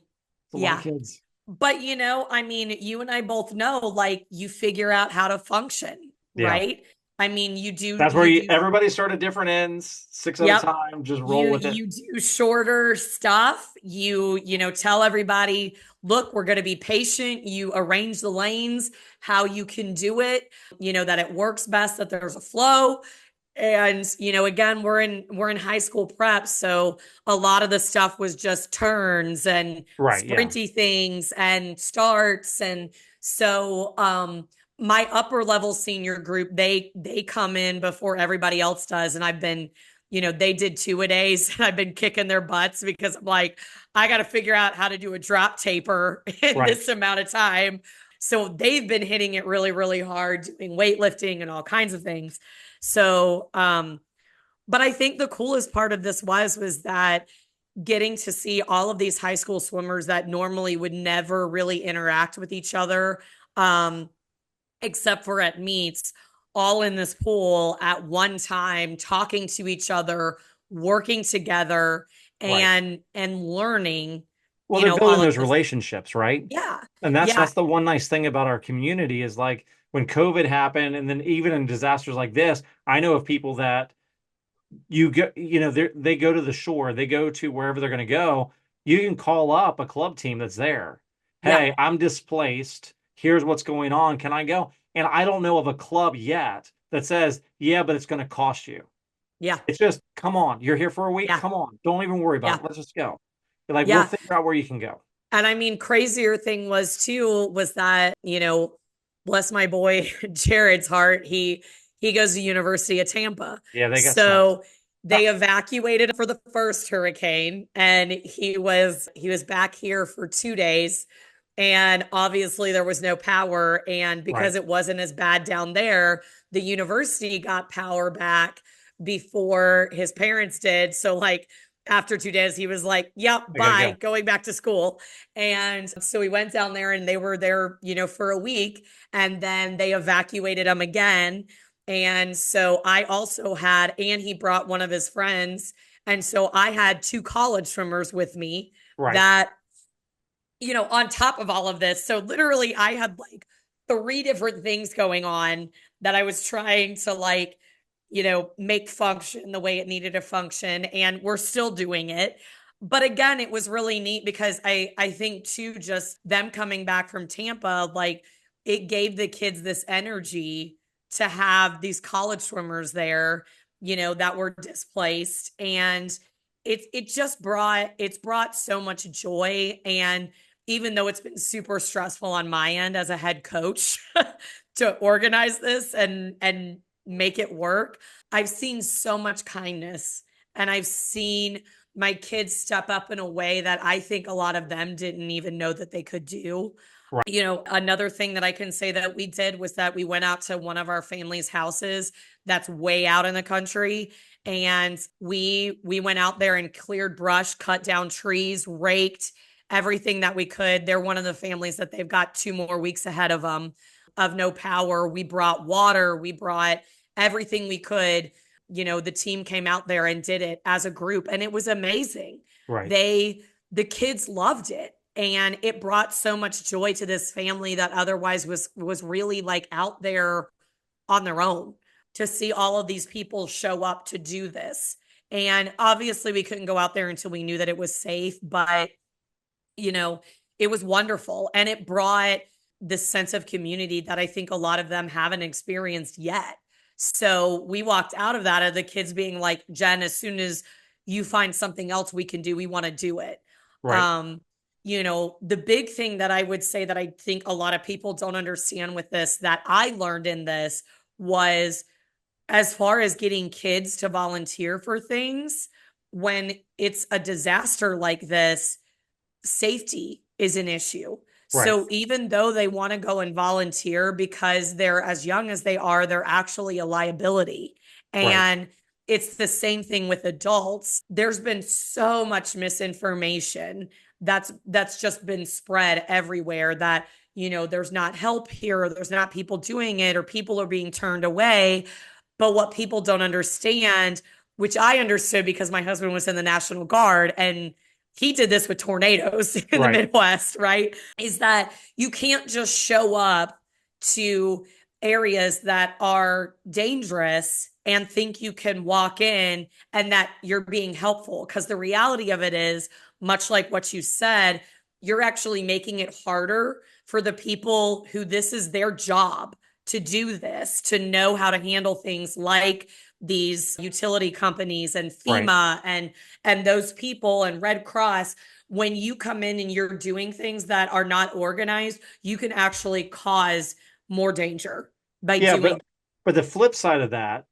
a lot of Yeah. kids. But I mean, you and I both know, like, you figure out how to function, Yeah. right? I mean, you do, That's where you do, everybody start at different ends, six at a yep. time, just roll You with it. you do shorter stuff. You tell everybody, look, we're going to be patient. You arrange the lanes, how you can do it, that it works best, that there's a flow. And again, we're in high school prep, so a lot of the stuff was just turns and Right. Yeah. sprinty things and starts. And so my upper level senior group, they come in before everybody else does. And I've been, they did 2-a-days, and I've been kicking their butts because I'm like, I got to figure out how to do a drop taper in Right. this amount of time. So they've been hitting it really, really hard, doing weightlifting and all kinds of things. So, but I think the coolest part of this was that getting to see all of these high school swimmers that normally would never really interact with each other, except for at meets, all in this pool at one time, talking to each other, working together, Right. and learning, Well, they're building all of those this. relationships, right? Yeah. And that's Yeah. that's the one nice thing about our community is like when COVID happened, and then even in disasters like this, I know of people that you go, they go to the shore, they go to wherever they're going to go. You can call up a club team that's there. Yeah. Hey, I'm displaced. Here's what's going on. Can I go? And I don't know of a club yet that says, yeah, but it's going to cost you. Yeah. It's just, come on, you're here for a week. Yeah. Come on, don't even worry about Yeah. it. Let's just go. You're like, we'll Yeah. figure out where you can go. And I mean, crazier thing was that, bless my boy Jared's heart, he goes to University of Tampa. Yeah, they got sent. So they evacuated for the first hurricane, and he was back here for 2 days, and obviously there was no power, and because Right. it wasn't as bad down there, the university got power back before his parents did. So like after 2 days he was like, yep, I gotta bye, go. going back to school. And so we went down there, and they were there, for a week, and then they evacuated him again. And so I also had, and he brought one of his friends. And so I had two college swimmers with me Right. that, on top of all of this. So literally, I had like three different things going on that I was trying to like, make function the way it needed to function. And we're still doing it. But again, it was really neat because I think too, just them coming back from Tampa, like it gave the kids this energy to have these college swimmers there, that were displaced. And it's brought so much joy. And even though it's been super stressful on my end as a head coach to organize this and make it work, I've seen so much kindness, and I've seen my kids step up in a way that I think a lot of them didn't even know that they could do. Right. Another thing that I can say that we did was that we went out to one of our family's houses that's way out in the country, and we went out there and cleared brush, cut down trees, raked everything that we could. They're one of the families that they've got 2 more weeks ahead of them of no power. We brought water, we brought everything we could. The team came out there and did it as a group, and it was amazing. Right. The kids loved it, and it brought so much joy to this family that otherwise was really like out there on their own, to see all of these people show up to do this. And obviously we couldn't go out there until we knew that it was safe, but you know, it was wonderful, and it brought this sense of community that I think a lot of them haven't experienced yet. So we walked out of that of the kids being like, Jen, as soon as you find something else we can do, we want to do it. Right. Um, the big thing that I would say that I think a lot of people don't understand with this, that I learned in this, was as far as getting kids to volunteer for things, when it's a disaster like this, safety is an issue. Right. So even though they want to go and volunteer because they're as young as they are, they're actually a liability. Right. And it's the same thing with adults. There's been so much misinformation that's just been spread everywhere, that there's not help here, or there's not people doing it, or people are being turned away. But what people don't understand, which I understood because my husband was in the National Guard and he did this with tornadoes in the Right. Midwest, right? Is that you can't just show up to areas that are dangerous and think you can walk in and that you're being helpful. Because the reality of it is, much like what you said, you're actually making it harder for the people who this is their job to do this, to know how to handle things like these utility companies and Right. FEMA and those people and Red Cross. When you come in and you're doing things that are not organized, you can actually cause more danger by Yeah, doing. but the flip side of that,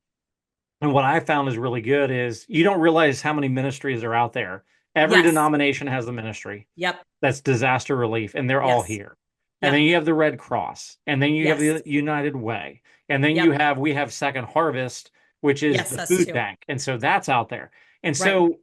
and what I found is really good, is you don't realize how many ministries are out there. Every Yes. denomination has a ministry Yep. that's disaster relief, and they're all Yes. here. And then Yep. you have the Red Cross, and then you have the Yes. United Way, and then Yep. we have Second Harvest, which is Yes, the us food too. bank, and so that's out there. And Right. so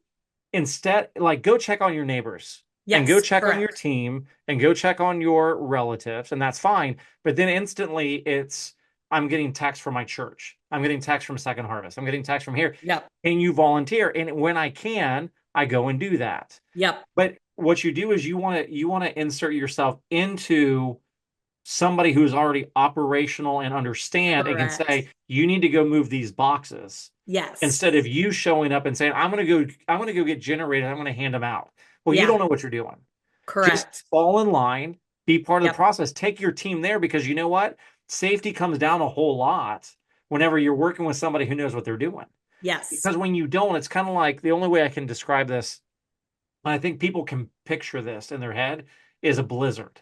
instead, like, go check on your neighbors and go Yes, check on your correct. team and go check on your relatives, and that's fine. But then instantly it's, I'm getting text from my church. I'm getting text from Second Harvest. I'm getting text from here. Yep. Can you volunteer? And when I can, I go and do that. Yep. But what you do is you want to insert yourself into somebody who's already operational and understand and can Correct. say, you need to go move these boxes, Yes. instead of you showing up and saying, I'm going to go get generated, I'm going to hand them out. Well, you Yeah. don't know what you're doing. Just Correct. fall in line, be part of the Yep. process, take your team there, because you know what? Safety comes down a whole lot whenever you're working with somebody who knows what they're doing. Yes. Because when you don't, it's kind of like, the only way I can describe this, and I think people can picture this in their head, is a blizzard,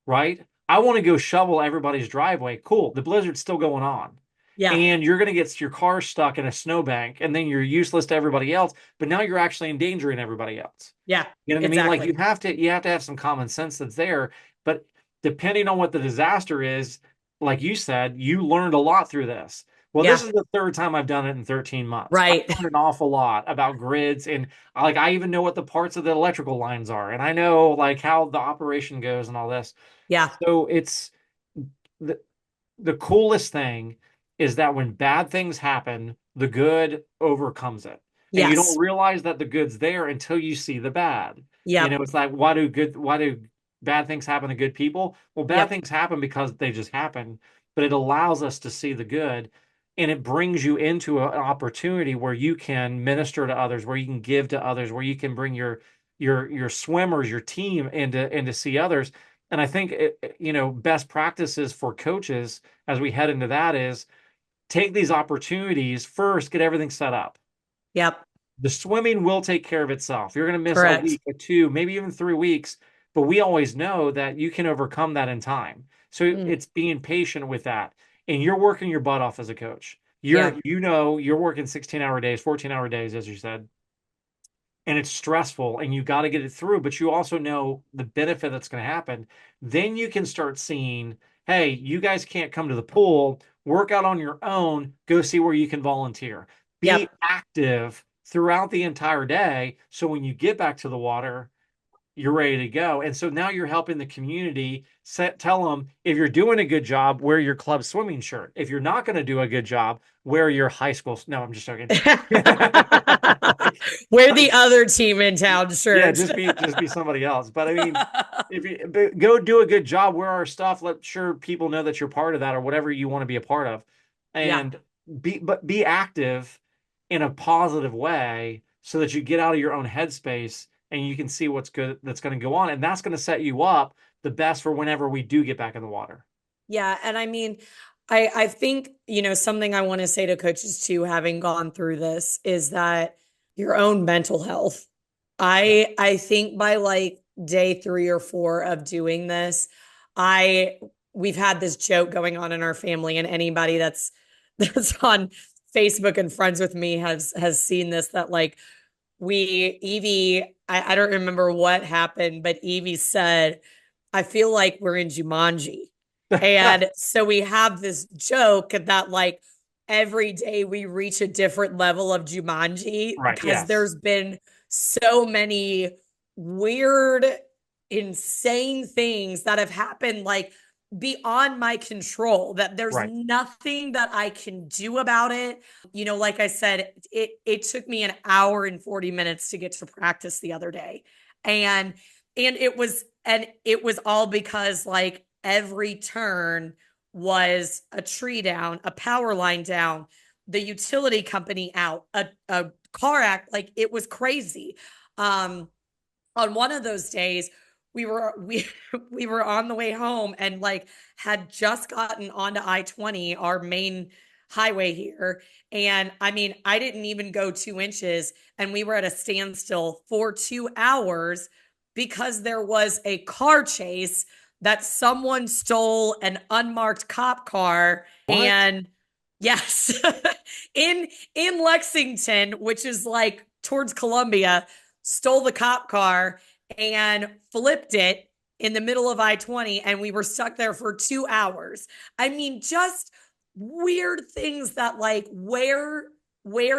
right? I want to go shovel everybody's driveway. Cool. The blizzard's still going on. Yeah. and you're going to get your car stuck in a snowbank, and then you're useless to everybody else, but now you're actually endangering everybody else. Yeah. You know what I mean? Like Exactly. you have to have some common sense that's there. But depending on what the disaster is, like you said, you learned a lot through this. Well, this Yeah. is the third time I've done it in 13 months. I've Right. learned an awful lot about grids, and like I even know what the parts of the electrical lines are, and I know like how the operation goes and all this. Yeah. So it's the the coolest thing is that when bad things happen, the good overcomes it. And you don't Yes. realize that the good's there until you see the bad. You know, Yep. it's like, why do bad things happen to good people? Well, bad Yep. things happen because they just happen, but it allows us to see the good. And it brings you into an opportunity where you can minister to others, where you can give to others, where you can bring your swimmers, your team into see others. And I think you know, best practices for coaches as we head into that is take these opportunities first, get everything set up. Yep. The swimming will take care of itself. You're going to miss a Correct. week or two, maybe even 3 weeks, but we always know that you can overcome that in time. So Mm. it's being patient with that. And you're working your butt off as a coach. Yeah. You know, you're working 16-hour days, 14-hour days, as you said, and it's stressful and you got to get it through, but you also know the benefit that's going to happen. Then you can start seeing, hey, you guys can't come to the pool, work out on your own, go see where you can volunteer. Be Yep. active throughout the entire day. So when you get back to the water, you're ready to go. And so now you're helping the community tell them if you're doing a good job, wear your club swimming shirt. If you're not going to do a good job, wear your high school. No, I'm just joking. We're the other team in town Yeah, shirt. just be somebody else. But I mean, if you but go do a good job, wear our stuff, let sure people know that you're part of that or whatever you want to be a part of. Yeah. And be active in a positive way so that you get out of your own headspace and you can see what's good that's going to go on. And that's going to set you up the best for whenever we do get back in the water. Yeah. And I mean, I think, something I want to say to coaches too, having gone through this, is that your own mental health. Yeah. I think by like day 3 or 4 of doing this, I we've had this joke going on in our family, and anybody that's on Facebook and friends with me has seen this, that like I don't remember what happened, but Evie said, I feel like we're in Jumanji. And so we have this joke that like every day we reach a different level of Jumanji Right. because Yes. there's been so many weird, insane things that have happened like beyond my control, that there's Right. nothing that I can do about it. Like I said, it took me an hour and 40 minutes to get to practice the other day. And it was all because like every turn was a tree down, a power line down, the utility company out, a car act. Like it was crazy. On one of those days, we were on the way home and like had just gotten onto I-20, our main highway here. And I mean, I didn't even go 2 inches, and we were at a standstill for 2 hours because there was a car chase, that someone stole an unmarked cop car. What? And yes, in Lexington, which is like towards Columbia, stole the cop car and flipped it in the middle of I-20, and we were stuck there for 2 hours. I mean, just weird things that like wear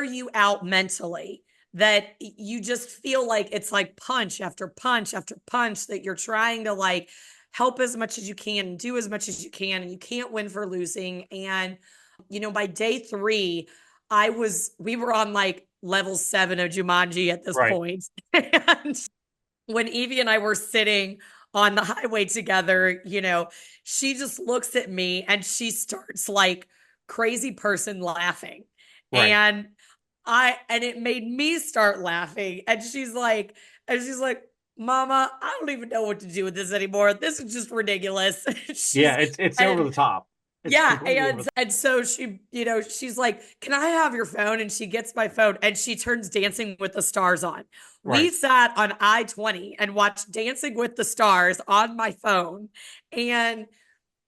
you out mentally, that you just feel like it's like punch after punch after punch, that you're trying to like help as much as you can and do as much as you can, and you can't win for losing. And by day 3, we were on like level 7 of Jumanji at this Right. point. And when Evie and I were sitting on the highway together, she just looks at me and she starts like crazy person laughing. Right. And it made me start laughing. And she's like, Mama, I don't even know what to do with this anymore. This is just ridiculous. Yeah, she's it's over and the top. It's yeah, completely over. and so she's like, "Can I have your phone?" And she gets my phone and she turns Dancing with the Stars on. We Right. sat on I-20 and watched Dancing with the Stars on my phone, and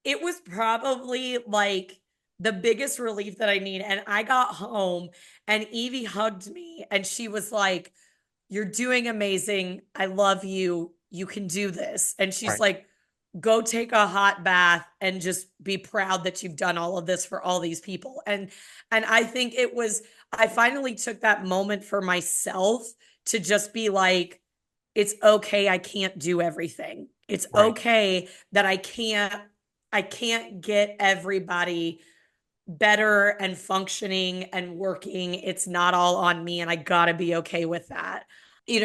it was probably like the biggest relief that I need. And I got home and Evie hugged me and she was like, "You're doing amazing. I love you. You can do this." And she's Right. like, "Go take a hot bath and just be proud that you've done all of this for all these people." And I think it was, I finally took that moment for myself to just be like, it's okay, I can't do everything. It's Right. okay that I can't get everybody better and functioning and working. It's not all on me and I got to be okay with that.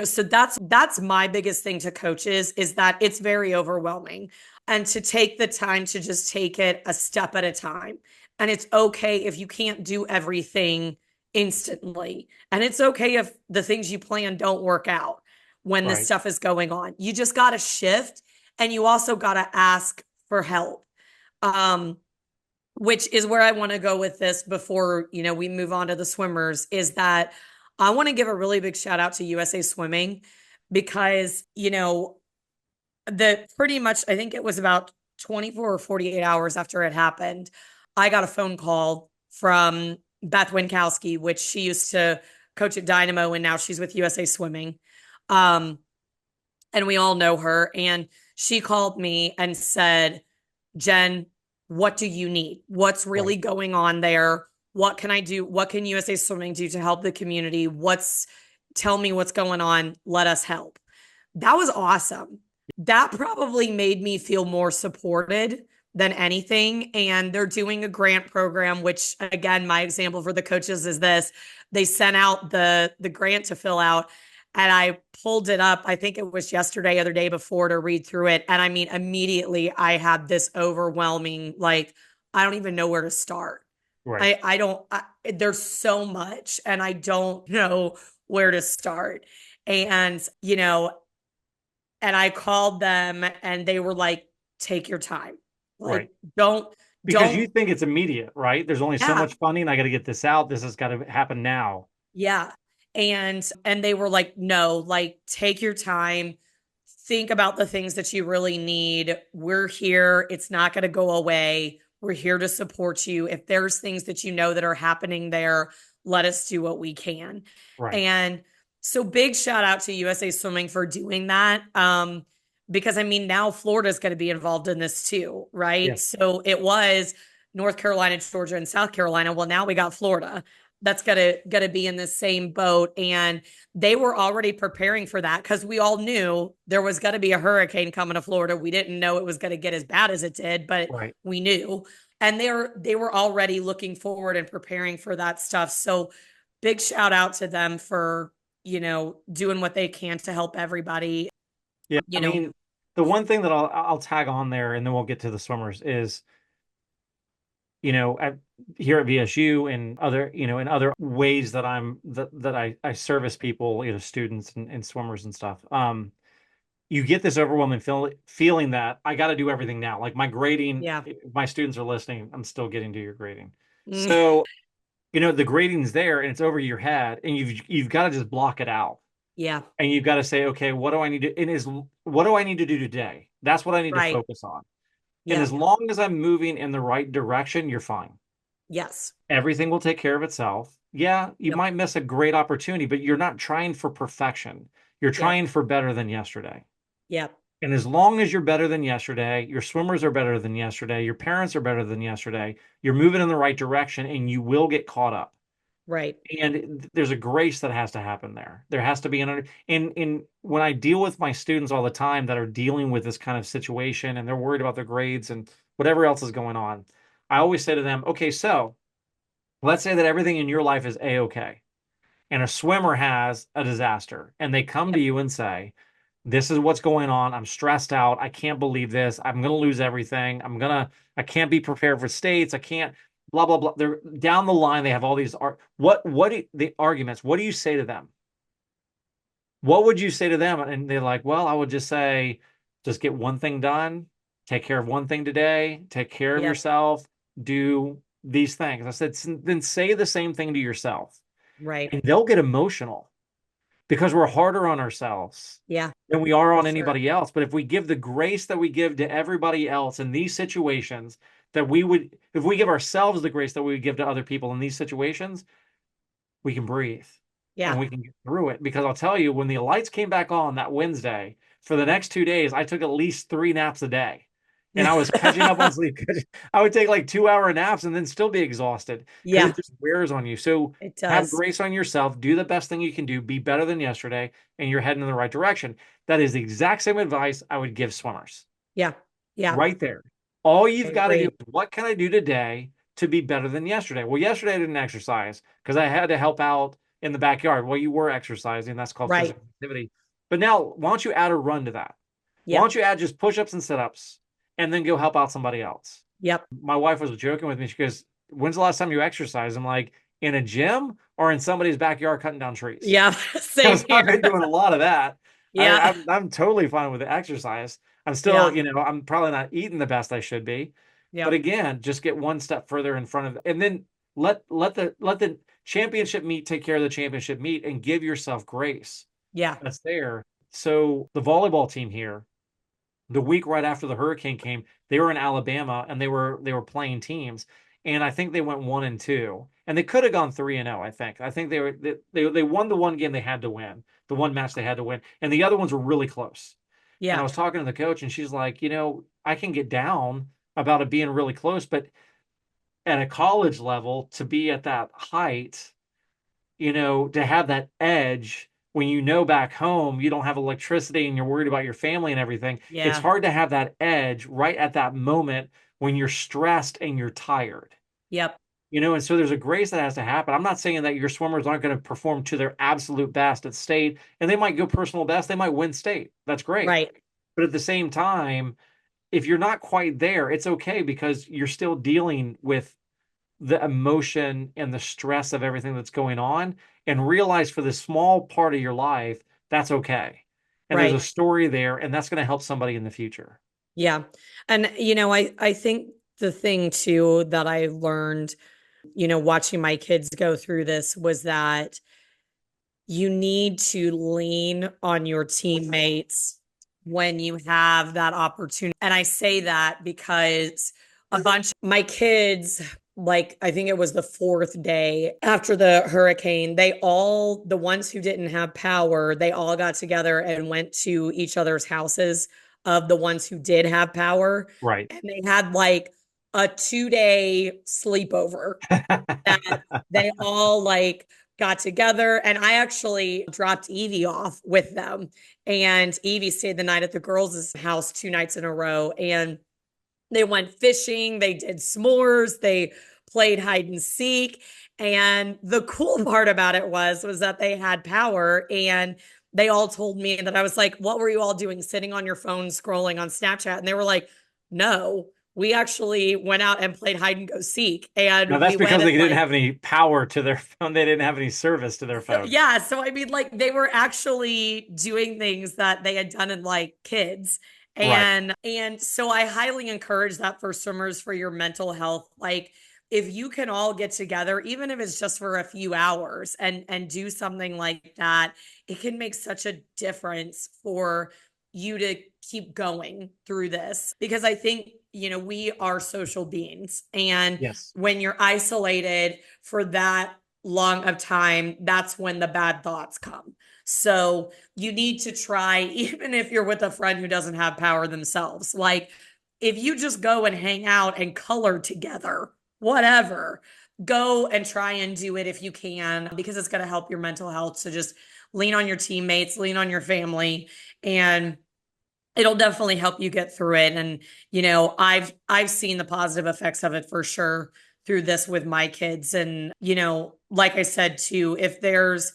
So that's my biggest thing to coaches is that it's very overwhelming and to take the time to just take it a step at a time. And it's okay if you can't do everything instantly. And it's okay if the things you plan don't work out when this Right. stuff is going on. You just got to shift and you also got to ask for help. Um, which is where I want to go with this before, we move on to the swimmers, is that I want to give a really big shout out to USA Swimming because, the pretty much, I think it was about 24 or 48 hours after it happened, I got a phone call from Beth Winkowski, which she used to coach at Dynamo and now she's with USA Swimming. Um, and we all know her. And she called me and said, "Jen, what do you need? What's really Right. going on there? What can I do? What can USA Swimming do to help the community? Tell me what's going on. Let us help." That was awesome. That probably made me feel more supported than anything. And they're doing a grant program, which again, my example for the coaches is this. They sent out the grant to fill out and I pulled it up. I think it was yesterday or the day before to read through it. And I mean, immediately I had this overwhelming, like, I don't even know where to start. Right. I don't, there's so much and I don't know where to start. And, and I called them and they were like, "Take your time. Right. Like, don't, Because you don't, think it's immediate, right? There's only so yeah, much funding. I got to get this out. This has got to happen now. yeah." And they were like, "No, like take your time. Think about the things that you really need. We're here. It's not going to go away. We're here to support you. If there's things that you know that are happening there, let us do what we can." Right. And so big shout out to USA Swimming for doing that. Because I mean, now Florida's going to be involved in this too, right? Yeah. So it was North Carolina, Georgia, and South Carolina. Well, now we got Florida that's gonna be in the same boat. And they were already preparing for that because we all knew there was gonna be a hurricane coming to Florida. We didn't know it was gonna get as bad as it did, but Right. we knew. And they were already looking forward and preparing for that stuff. So big shout out to them for, doing what they can to help everybody, Yeah. you I know. mean, the one thing that I'll tag on there, and then we'll get to the swimmers, is here at VSU and other, in other ways that I service people, students and swimmers and stuff. You get this overwhelming feeling that I got to do everything now. Like my grading, Yeah. if my students are listening, I'm still getting to your grading. Mm, So, the grading's there and it's over your head and you've got to just block it out. yeah. And you've got to say, okay, what do I need to, what do I need to do today? That's what I need to Right. focus on. And as Yep. long as I'm moving in the right direction, you're fine. Yes. Everything will take care of itself. Yeah, you Yep. might miss a great opportunity, but you're not trying for perfection. You're Yep. trying for better than yesterday. Yep. And as long as you're better than yesterday, your swimmers are better than yesterday, your parents are better than yesterday, you're moving in the right direction and you will get caught up. Right. And there's a grace that has to happen there. There has to be in when I deal with my students all the time that are dealing with this kind of situation and they're worried about their grades and whatever else is going on, I always say to them, okay, so let's say that everything in your life is a-okay and a swimmer has a disaster and they come to Yep. you and say, this is what's going on. I'm stressed out. I can't believe this. I'm going to lose everything. I can't be prepared for states. I can't, blah, blah, blah. They're down the line. They have all these, the arguments, what do you say to them? What would you say to them? And they're like, well, I would just say, just get one thing done, take care of one thing today, take care of Yep. yourself, do these things. I said, then say the same thing to yourself. Right. And they'll get emotional because we're harder on ourselves Yeah, than we are for on sure. anybody else. But if we give the grace that we give to everybody else in these situations, that we would, if we give ourselves the grace that we would give to other people in these situations, we can breathe and Yeah. we can get through it. Because I'll tell you, when the lights came back on that Wednesday, for the next 2 days, I took at least 3 naps a day. And I was catching up on sleep. I would take like 2 hour naps and then still be exhausted because it Yeah, just wears on you. So it have does. grace on yourself, do the best thing you can do, be better than yesterday, and you're heading in the right direction. That is the exact same advice I would give swimmers Yeah. Yeah. right there. All I you've got to do agree. is what can I do today to be better than yesterday? Well, yesterday I didn't exercise because I had to help out in the backyard. Well, you were exercising. That's called Right. physical activity. But now, why don't you add a run to that? Why don't Yep. you add just push ups and sit ups and then go help out somebody else? Yep. My wife was joking with me. She goes, "When's the last time you exercised?" I'm like, "In a gym or in somebody's backyard cutting down trees?" Yeah. Same Because I've been here. doing a lot of that. Yeah. I'm totally fine with the exercise. I'm still, Yeah. I'm probably not eating the best I should be. But Yep. again, just get one step further in front of and then let the championship meet take care of the championship meet and give yourself grace. Yeah. That's there. So the volleyball team here, the week right after the hurricane came, they were in Alabama and they were playing teams, and I think they went 1-2, and they could have gone 3-0. I think they won the one game they had to win, the one match they had to win, and the other ones were really close. And I Yeah. was talking to the coach, and she's like, I can get down about it being really close, but at a college level, to be at that height, to have that edge when back home you don't have electricity and you're worried about your family and everything, it's Yeah. hard to have that edge right at that moment when you're stressed and you're tired. Yep. And so there's a grace that has to happen. I'm not saying that your swimmers aren't going to perform to their absolute best at state, and they might go personal best, they might win state. That's great. Right. But at the same time, if you're not quite there, it's okay because you're still dealing with the emotion and the stress of everything that's going on, and realize for this small part of your life, that's okay. And there's a Right. story there, and that's going to help somebody in the future. Yeah. And I think the thing too that I learned, watching my kids go through this was that you need to lean on your teammates when you have that opportunity. And I say that because a bunch of my kids, like I think it was the fourth day after the hurricane, the ones who didn't have power, they all got together and went to each other's houses of the ones who did have power. Right. And they had like a 2 day sleepover that they all like got together, and I actually dropped Evie off with them, and Evie stayed the night at the girls' house 2 nights in a row, and they went fishing, they did s'mores, they played hide and seek. And the cool part about it was that they had power, and they all told me that I was like, what were you all doing, sitting on your phone scrolling on Snapchat? And they were like, no, we actually went out and played hide and go seek, Now and that's we because went they and didn't like, have any power to their phone. They didn't have any service to their phone. yeah, so I mean, like they were actually doing things that they had done in like kids. Right. And so I highly encourage that for swimmers, for your mental health. Like if you can all get together, even if it's just for a few hours, and do something like that, it can make such a difference for you to keep going through this. Because I think, we are social beings, and Yes. when you're isolated for that long of time, that's when the bad thoughts come. So you need to try, even if you're with a friend who doesn't have power themselves, like if you just go and hang out and color together, whatever, go and try and do it if you can, because it's going to help your mental health. So just lean on your teammates, lean on your family, and it'll definitely help you get through it. And I've seen the positive effects of it for sure through this with my kids. And like I said too, if there's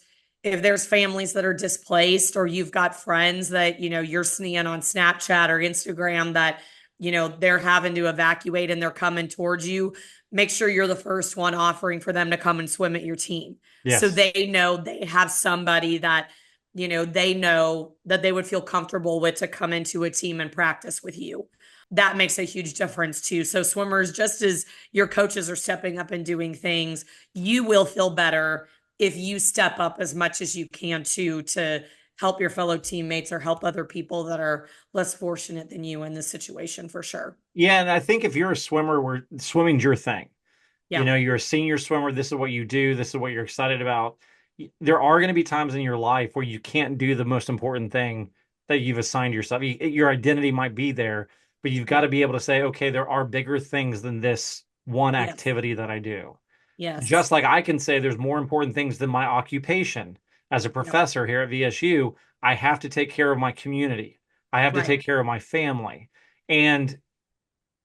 families that are displaced, or you've got friends that you're seeing on Snapchat or Instagram that they're having to evacuate and they're coming towards you, make sure you're the first one offering for them to come and swim at your team, so Yes. they know they have somebody that they know that they would feel comfortable with to come into a team and practice with you. That makes a huge difference too. So swimmers, just as your coaches are stepping up and doing things, you will feel better if you step up as much as you can too, to help your fellow teammates or help other people that are less fortunate than you in this situation for sure. Yeah, and I think if you're a swimmer, where swimming's your thing. You Yeah. know, you're a senior swimmer, this is what you do, this is what you're excited about. There are going to be times in your life where you can't do the most important thing that you've assigned yourself. Your identity might be there, but you've got Yeah. to be able to say, okay, there are bigger things than this one Yes. activity that I do. Yes. Just like I can say there's more important things than my occupation. As a Yep. professor here at VSU, I have to take care of my community. I have to Right. take care of my family. And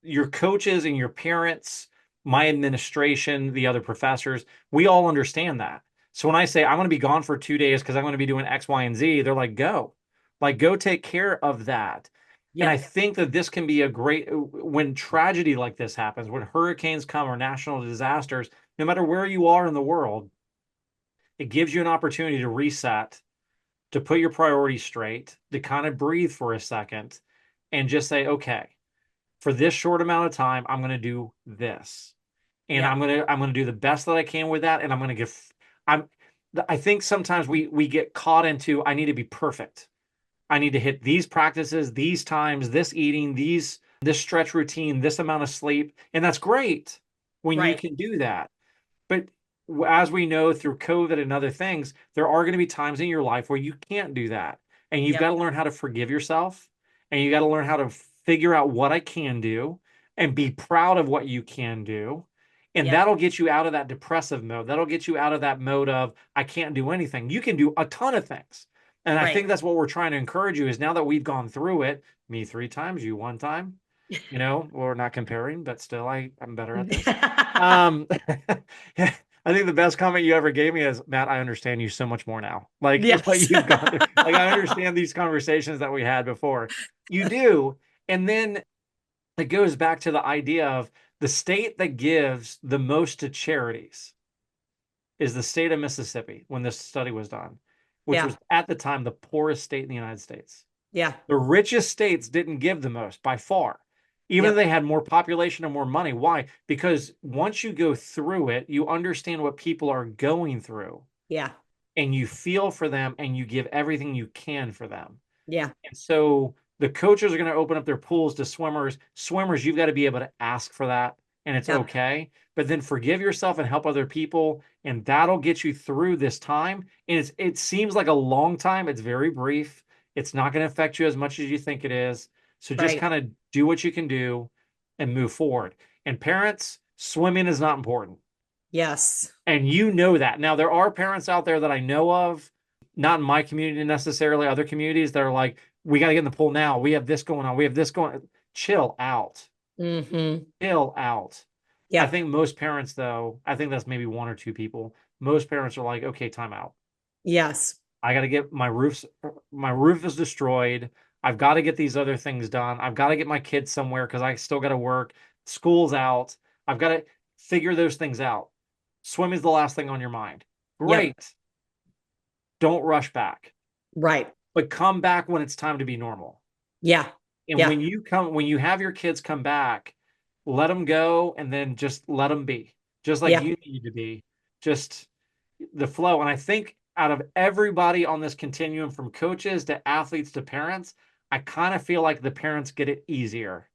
your coaches and your parents, my administration, the other professors, we all understand that. So when I say I'm going to be gone for 2 days because I'm going to be doing X, Y, and Z, they're like, go take care of that. And I Yep. think that this can be a great, when tragedy like this happens, when hurricanes come or national disasters, no matter where you are in the world, it gives you an opportunity to reset, to put your priorities straight, to kind of breathe for a second and just say, okay, for this short amount of time, I'm going to do this, and Yep. I'm going to do the best that I can with that, and I'm going to give. I'm. I think sometimes we get caught into I need to be perfect. I need to hit these practices, these times, this eating, this stretch routine, this amount of sleep, and that's great when you Right. can do that. But as we know through COVID and other things, there are going to be times in your life where you can't do that. And you've got Yep. to learn how to forgive yourself, and you got to learn how to figure out what I can do and be proud of what you can do. And Yep. that'll get you out of that depressive mode. That'll get you out of that mode of I can't do anything. You can do a ton of things. And I Right. think that's what we're trying to encourage you is now that we've gone through it, me 3 times, you 1 time, we're not comparing, but still I'm better at this. Um, I think the best comment you ever gave me is, Matt, I understand you so much more now. Like what Yes. you've gone through. Like I understand these conversations that we had before. You do. And then it goes back to the idea of the state that gives the most to charities is the state of Mississippi when this study was done, which Yeah. was at the time the poorest state in the United States. Yeah. The richest states didn't give the most by far, even though Yep. they had more population and more money. Why? Because once you go through it, you understand what people are going through Yeah. and you feel for them and you give everything you can for them. Yeah. And so the coaches are going to open up their pools to swimmers. Swimmers, you've got to be able to ask for that, and it's Yep. okay. But then forgive yourself and help other people, and that'll get you through this time. And it seems like a long time. It's very brief. It's not going to affect you as much as you think it is. So just Right. kind of do what you can do and move forward. And parents, swimming is not important. Yes. And you know that. Now, there are parents out there that I know of, not in my community necessarily, other communities that are like, we got to get in the pool now. We have this going on. We have this going. Chill out. Mm-hmm. Chill out. I Yep. think most parents, though, I think that's maybe one or two people. Most parents are like, okay, time out. Yes. I got to get my roof is destroyed. I've got to get these other things done. I've got to get my kids somewhere because I still got to work. School's out. I've got to figure those things out. Swim is the last thing on your mind. Yep. Great. Don't rush back, Right. but come back when it's time to be normal. Yeah. And Yeah. when you have your kids come back, let them go and then just let them be, just like Yeah. you need to be, just the flow. And I think out of everybody on this continuum, from coaches to athletes to parents, I kind of feel like the parents get it easier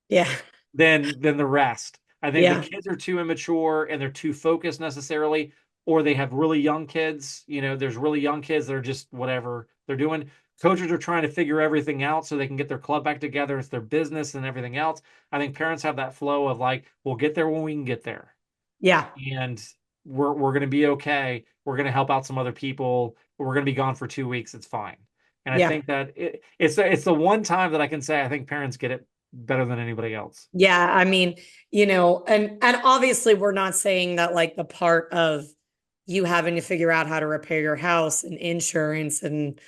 Yeah. than the rest. I think the Yeah. kids are too immature and they're too focused necessarily, or they have really young kids. There's really young kids that are just whatever they're doing. Coaches are trying to figure everything out so they can get their club back together. It's their business and everything else. I think parents have that flow of like, we'll get there when we can get there. Yeah. And we're going to be okay. We're going to help out some other people. We're going to be gone for 2 weeks. It's fine. And I Yeah. think that it's the one time that I can say I think parents get it better than anybody else. Yeah. I mean, and obviously we're not saying that like the part of you having to figure out how to repair your house and insurance and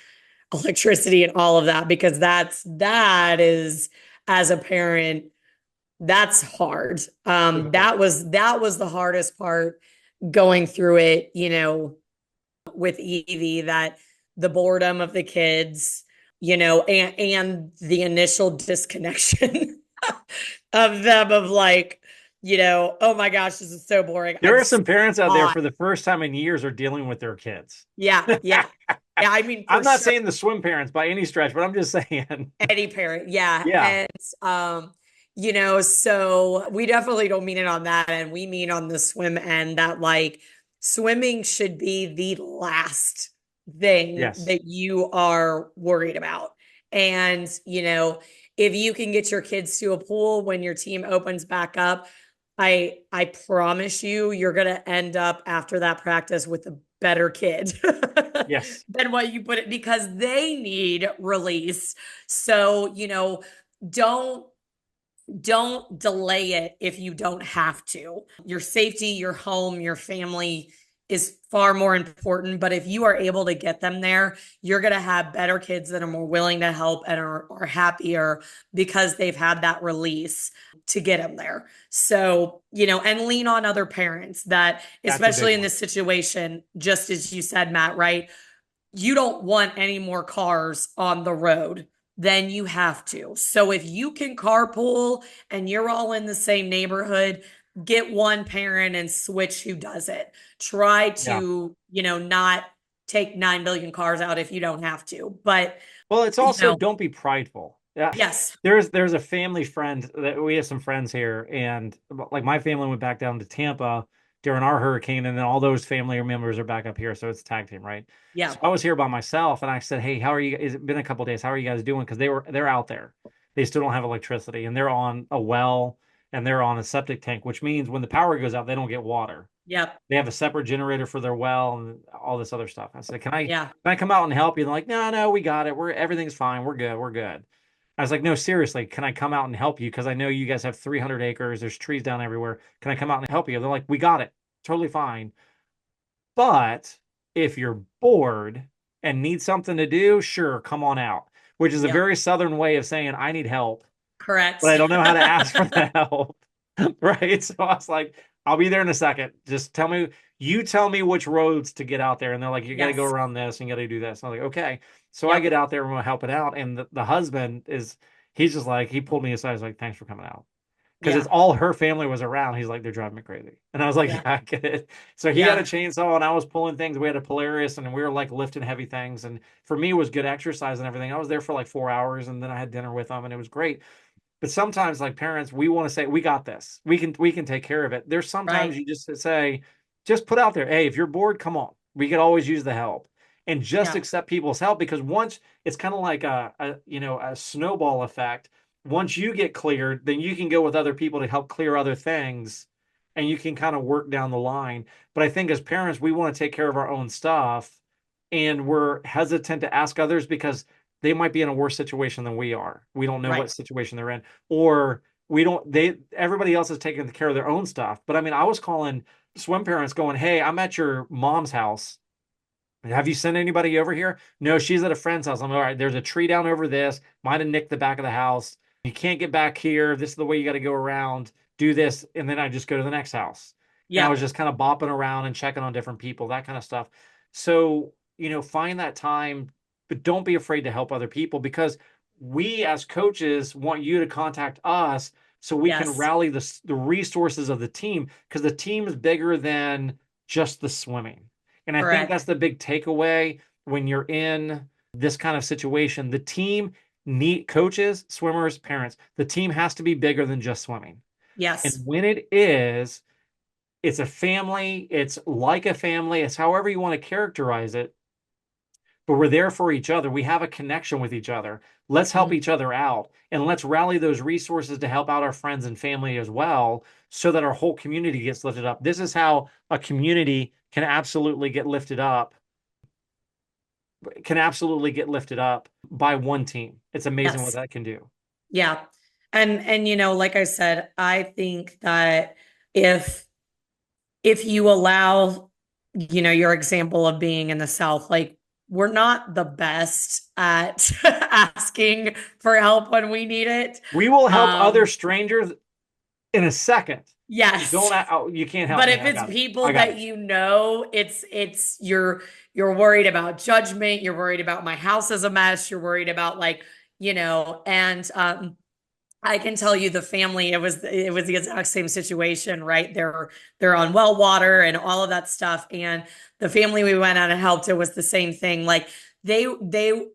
electricity and all of that, because that is as a parent, that's hard. Difficult. That was the hardest part going through it, with Evie, that the boredom of the kids, and the initial disconnection of them, of like, oh my gosh, this is so boring. There I'm are some parents out there not. for the first time in years are dealing with their kids. Yeah, yeah. Yeah, I mean, for I'm not sure. saying the swim parents by any stretch, but I'm just saying, Any parent, yeah. yeah, And so we definitely don't mean it on that end. We mean on the swim end that like swimming should be the last thing yes, that you are worried about. And if you can get your kids to a pool when your team opens back up, I promise you you're gonna end up after that practice with a better kid yes, than what you put it because they need release. So, don't don't delay it if you don't have to. Your safety, your home, your family is far more important. But if you are able to get them there, you're going to have better kids that are more willing to help and are happier because they've had that release to get them there. So, and lean on other parents that, that's a big especially in one. this situation, just as you said, Matt, right? You don't want any more cars on the road than you have to. So if you can carpool and you're all in the same neighborhood, get one parent and switch who does it. Try Yeah. to, not take 9 billion cars out if you don't have to. But, Well, it's you also know, don't be prideful. Yeah. yes. There's a family friend that we have some friends here, and like my family went back down to Tampa during our hurricane, and then all those family members are back up here, so it's tag team, right? Yeah. So I was here by myself, and I said, "Hey, how are you? It's been a couple of days. How are you guys doing?" Because they're out there, they still don't have electricity, and they're on a well and they're on a septic tank, which means when the power goes out, they don't get water. Yep. They have a separate generator for their well and all this other stuff. I said, can Yeah. I come out and help you?" And they're like, no, no, we got it. Everything's fine. We're good. We're good. I was like, no, seriously, can I come out and help you? Because I know you guys have 300 acres. There's trees down everywhere. Can I come out and help you? They're like, we got it. Totally fine. But if you're bored and need something to do, sure, come on out, which is a Yep. very Southern way of saying I need help, but I Correct. don't know how to ask for the help. Right. So I was like, I'll be there in a second. Just you tell me which roads to get out there. And they're like, you got to go Yes. around this and you got to do this. I'm like, okay. So I get Yep. out there and we'll help it out. And the husband he's just like, he pulled me aside. He's like, thanks for coming out. Because it's Yeah. all her family was around. He's like, they're driving me crazy. And I was like, yeah, Yeah. I get it. So he had a Yeah. chainsaw and I was pulling things. We had a Polaris and we were like lifting heavy things. And for me, it was good exercise and everything. I was there for like 4 hours and then I had dinner with them and it was great. But sometimes, like parents, we want to say, we got this. We can take care of it. There's sometimes Right. you just say, just put out there, hey, if you're bored, come on. We could always use the help. And just Yeah. accept people's help because once it's kind of like a snowball effect. Once you get cleared, then you can go with other people to help clear other things and you can kind of work down the line. But I think as parents, we want to take care of our own stuff and we're hesitant to ask others because they might be in a worse situation than we are. We don't know Right. what situation they're in, or we don't. Everybody else is taking care of their own stuff. But I mean, I was calling swim parents, going, "Hey, I'm at your mom's house. Have you sent anybody over here?" "No, she's at a friend's house." I'm like, all right. There's a tree down over this. Might have nicked the back of the house. You can't get back here. This is the way you got to go around. Do this, and then I just go to the next house. And I was Yep. just kind of bopping around and checking on different people, that kind of stuff. So, find that time, but don't be afraid to help other people because we as coaches want you to contact us so we can Yes. rally the resources of the team because the team is bigger than just the swimming. And I think Correct. that's the big takeaway when you're in this kind of situation. The team need coaches, swimmers, parents. The team has to be bigger than just swimming. And Yes. when it is, it's a family, it's like a family, it's however you want to characterize it, but we're there for each other. We have a connection with each other. Let's help Mhm. each other out and let's rally those resources to help out our friends and family as well so that our whole community gets lifted up. This is how a community can absolutely get lifted up by one team. It's amazing what Yes. that can do. Yeah. And like I said, I think that if if you allow, your example of being in the South, like we're not the best at asking for help when we need it. We will help other Um, strangers in a second. yes. Oh, you can't help But me. if I it's got it. people I got that it. it's you're worried about judgment, you're worried about my house is a mess, you're worried about like, and I can tell you the family, it was the exact same situation, right? They're on well water and all of that stuff. And the family we went out and helped, it was the same thing. Like they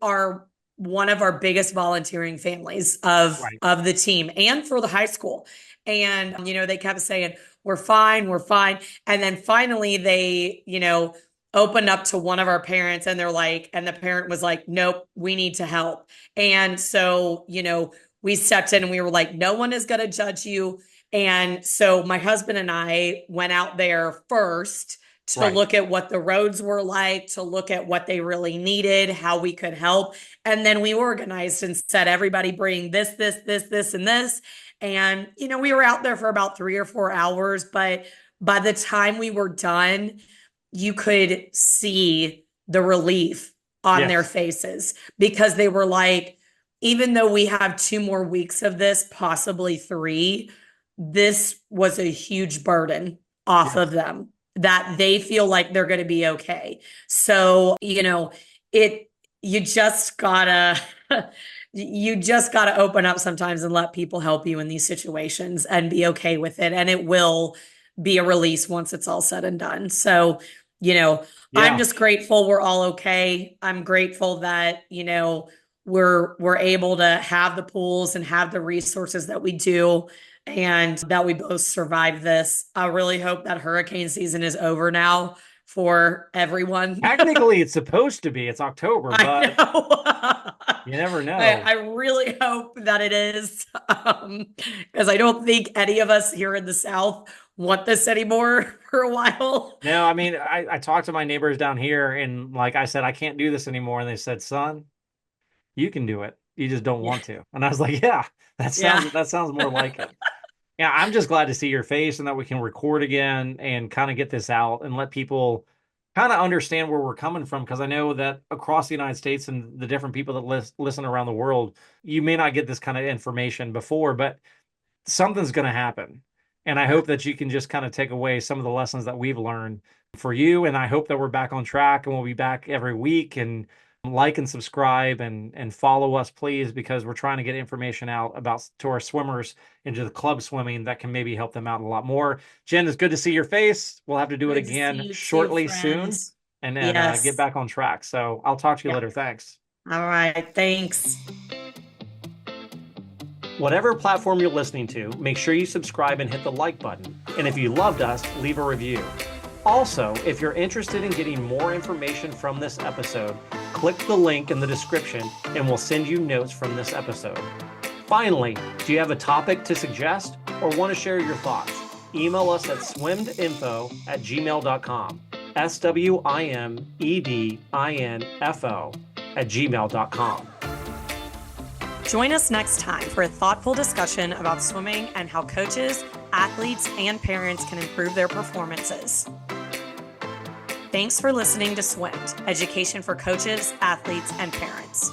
are one of our biggest volunteering families Right. of the team and for the high school. And they kept saying, we're fine, we're fine. And then finally they, opened up to one of our parents and they're like, and the parent was like, nope, we need to help. And so, we stepped in and we were like, no one is going to judge you. And so my husband and I went out there first to Right. look at what the roads were like, to look at what they really needed, how we could help. And then we organized and said, everybody bring this, and this. And, we were out there for about 3 or 4 hours, but by the time we were done, you could see the relief on their Yes. faces because they were like, even though we have 2 more weeks of this, possibly three, this was a huge burden off of Yes. them that they feel like they're going to be okay. So, it, you just gotta, you just gotta open up sometimes and let people help you in these situations and be okay with it. And it will be a release once it's all said and done. So, you know, I'm Yeah. just grateful we're all okay. I'm grateful that, we're able to have the pools and have the resources that we do and that we both survived this. I really hope that hurricane season is over now for everyone. Technically, it's supposed to be. It's October, I but know. you never I know. really hope that it is, because I don't think any of us here in the South want this anymore for a while. No, I mean, I talked to my neighbors down here, and like I said, I can't do this anymore. And they said, son, you can do it. You just don't Yeah, want to. And I was like, yeah, yeah. that sounds more like it. Yeah, I'm just glad to see your face and that we can record again and kind of get this out and let people kind of understand where we're coming from. Because I know that across the United States and the different people that listen around the world, you may not get this kind of information before, but something's going to happen. And I hope that you can just kind of take away some of the lessons that we've learned for you. And I hope that we're back on track and we'll be back every week. And like and subscribe and follow us, please, because we're trying to get information out about to our swimmers into the club swimming that can maybe help them out a lot more. Jen, it's good to see your face. We'll have to do it Good to see again you too, shortly soon friends. and then get Yes. back on track. So I'll talk to you Yeah. later. Thanks. All right. Thanks. Whatever platform you're listening to, make sure you subscribe and hit the like button. And if you loved us, leave a review. Also, if you're interested in getting more information from this episode, click the link in the description and we'll send you notes from this episode. Finally, do you have a topic to suggest or want to share your thoughts? Email us at swimedinfo@gmail.com. swimedinfo@gmail.com. Join us next time for a thoughtful discussion about swimming and how coaches, athletes, and parents can improve their performances. Thanks for listening to Swimmed, education for coaches, athletes, and parents.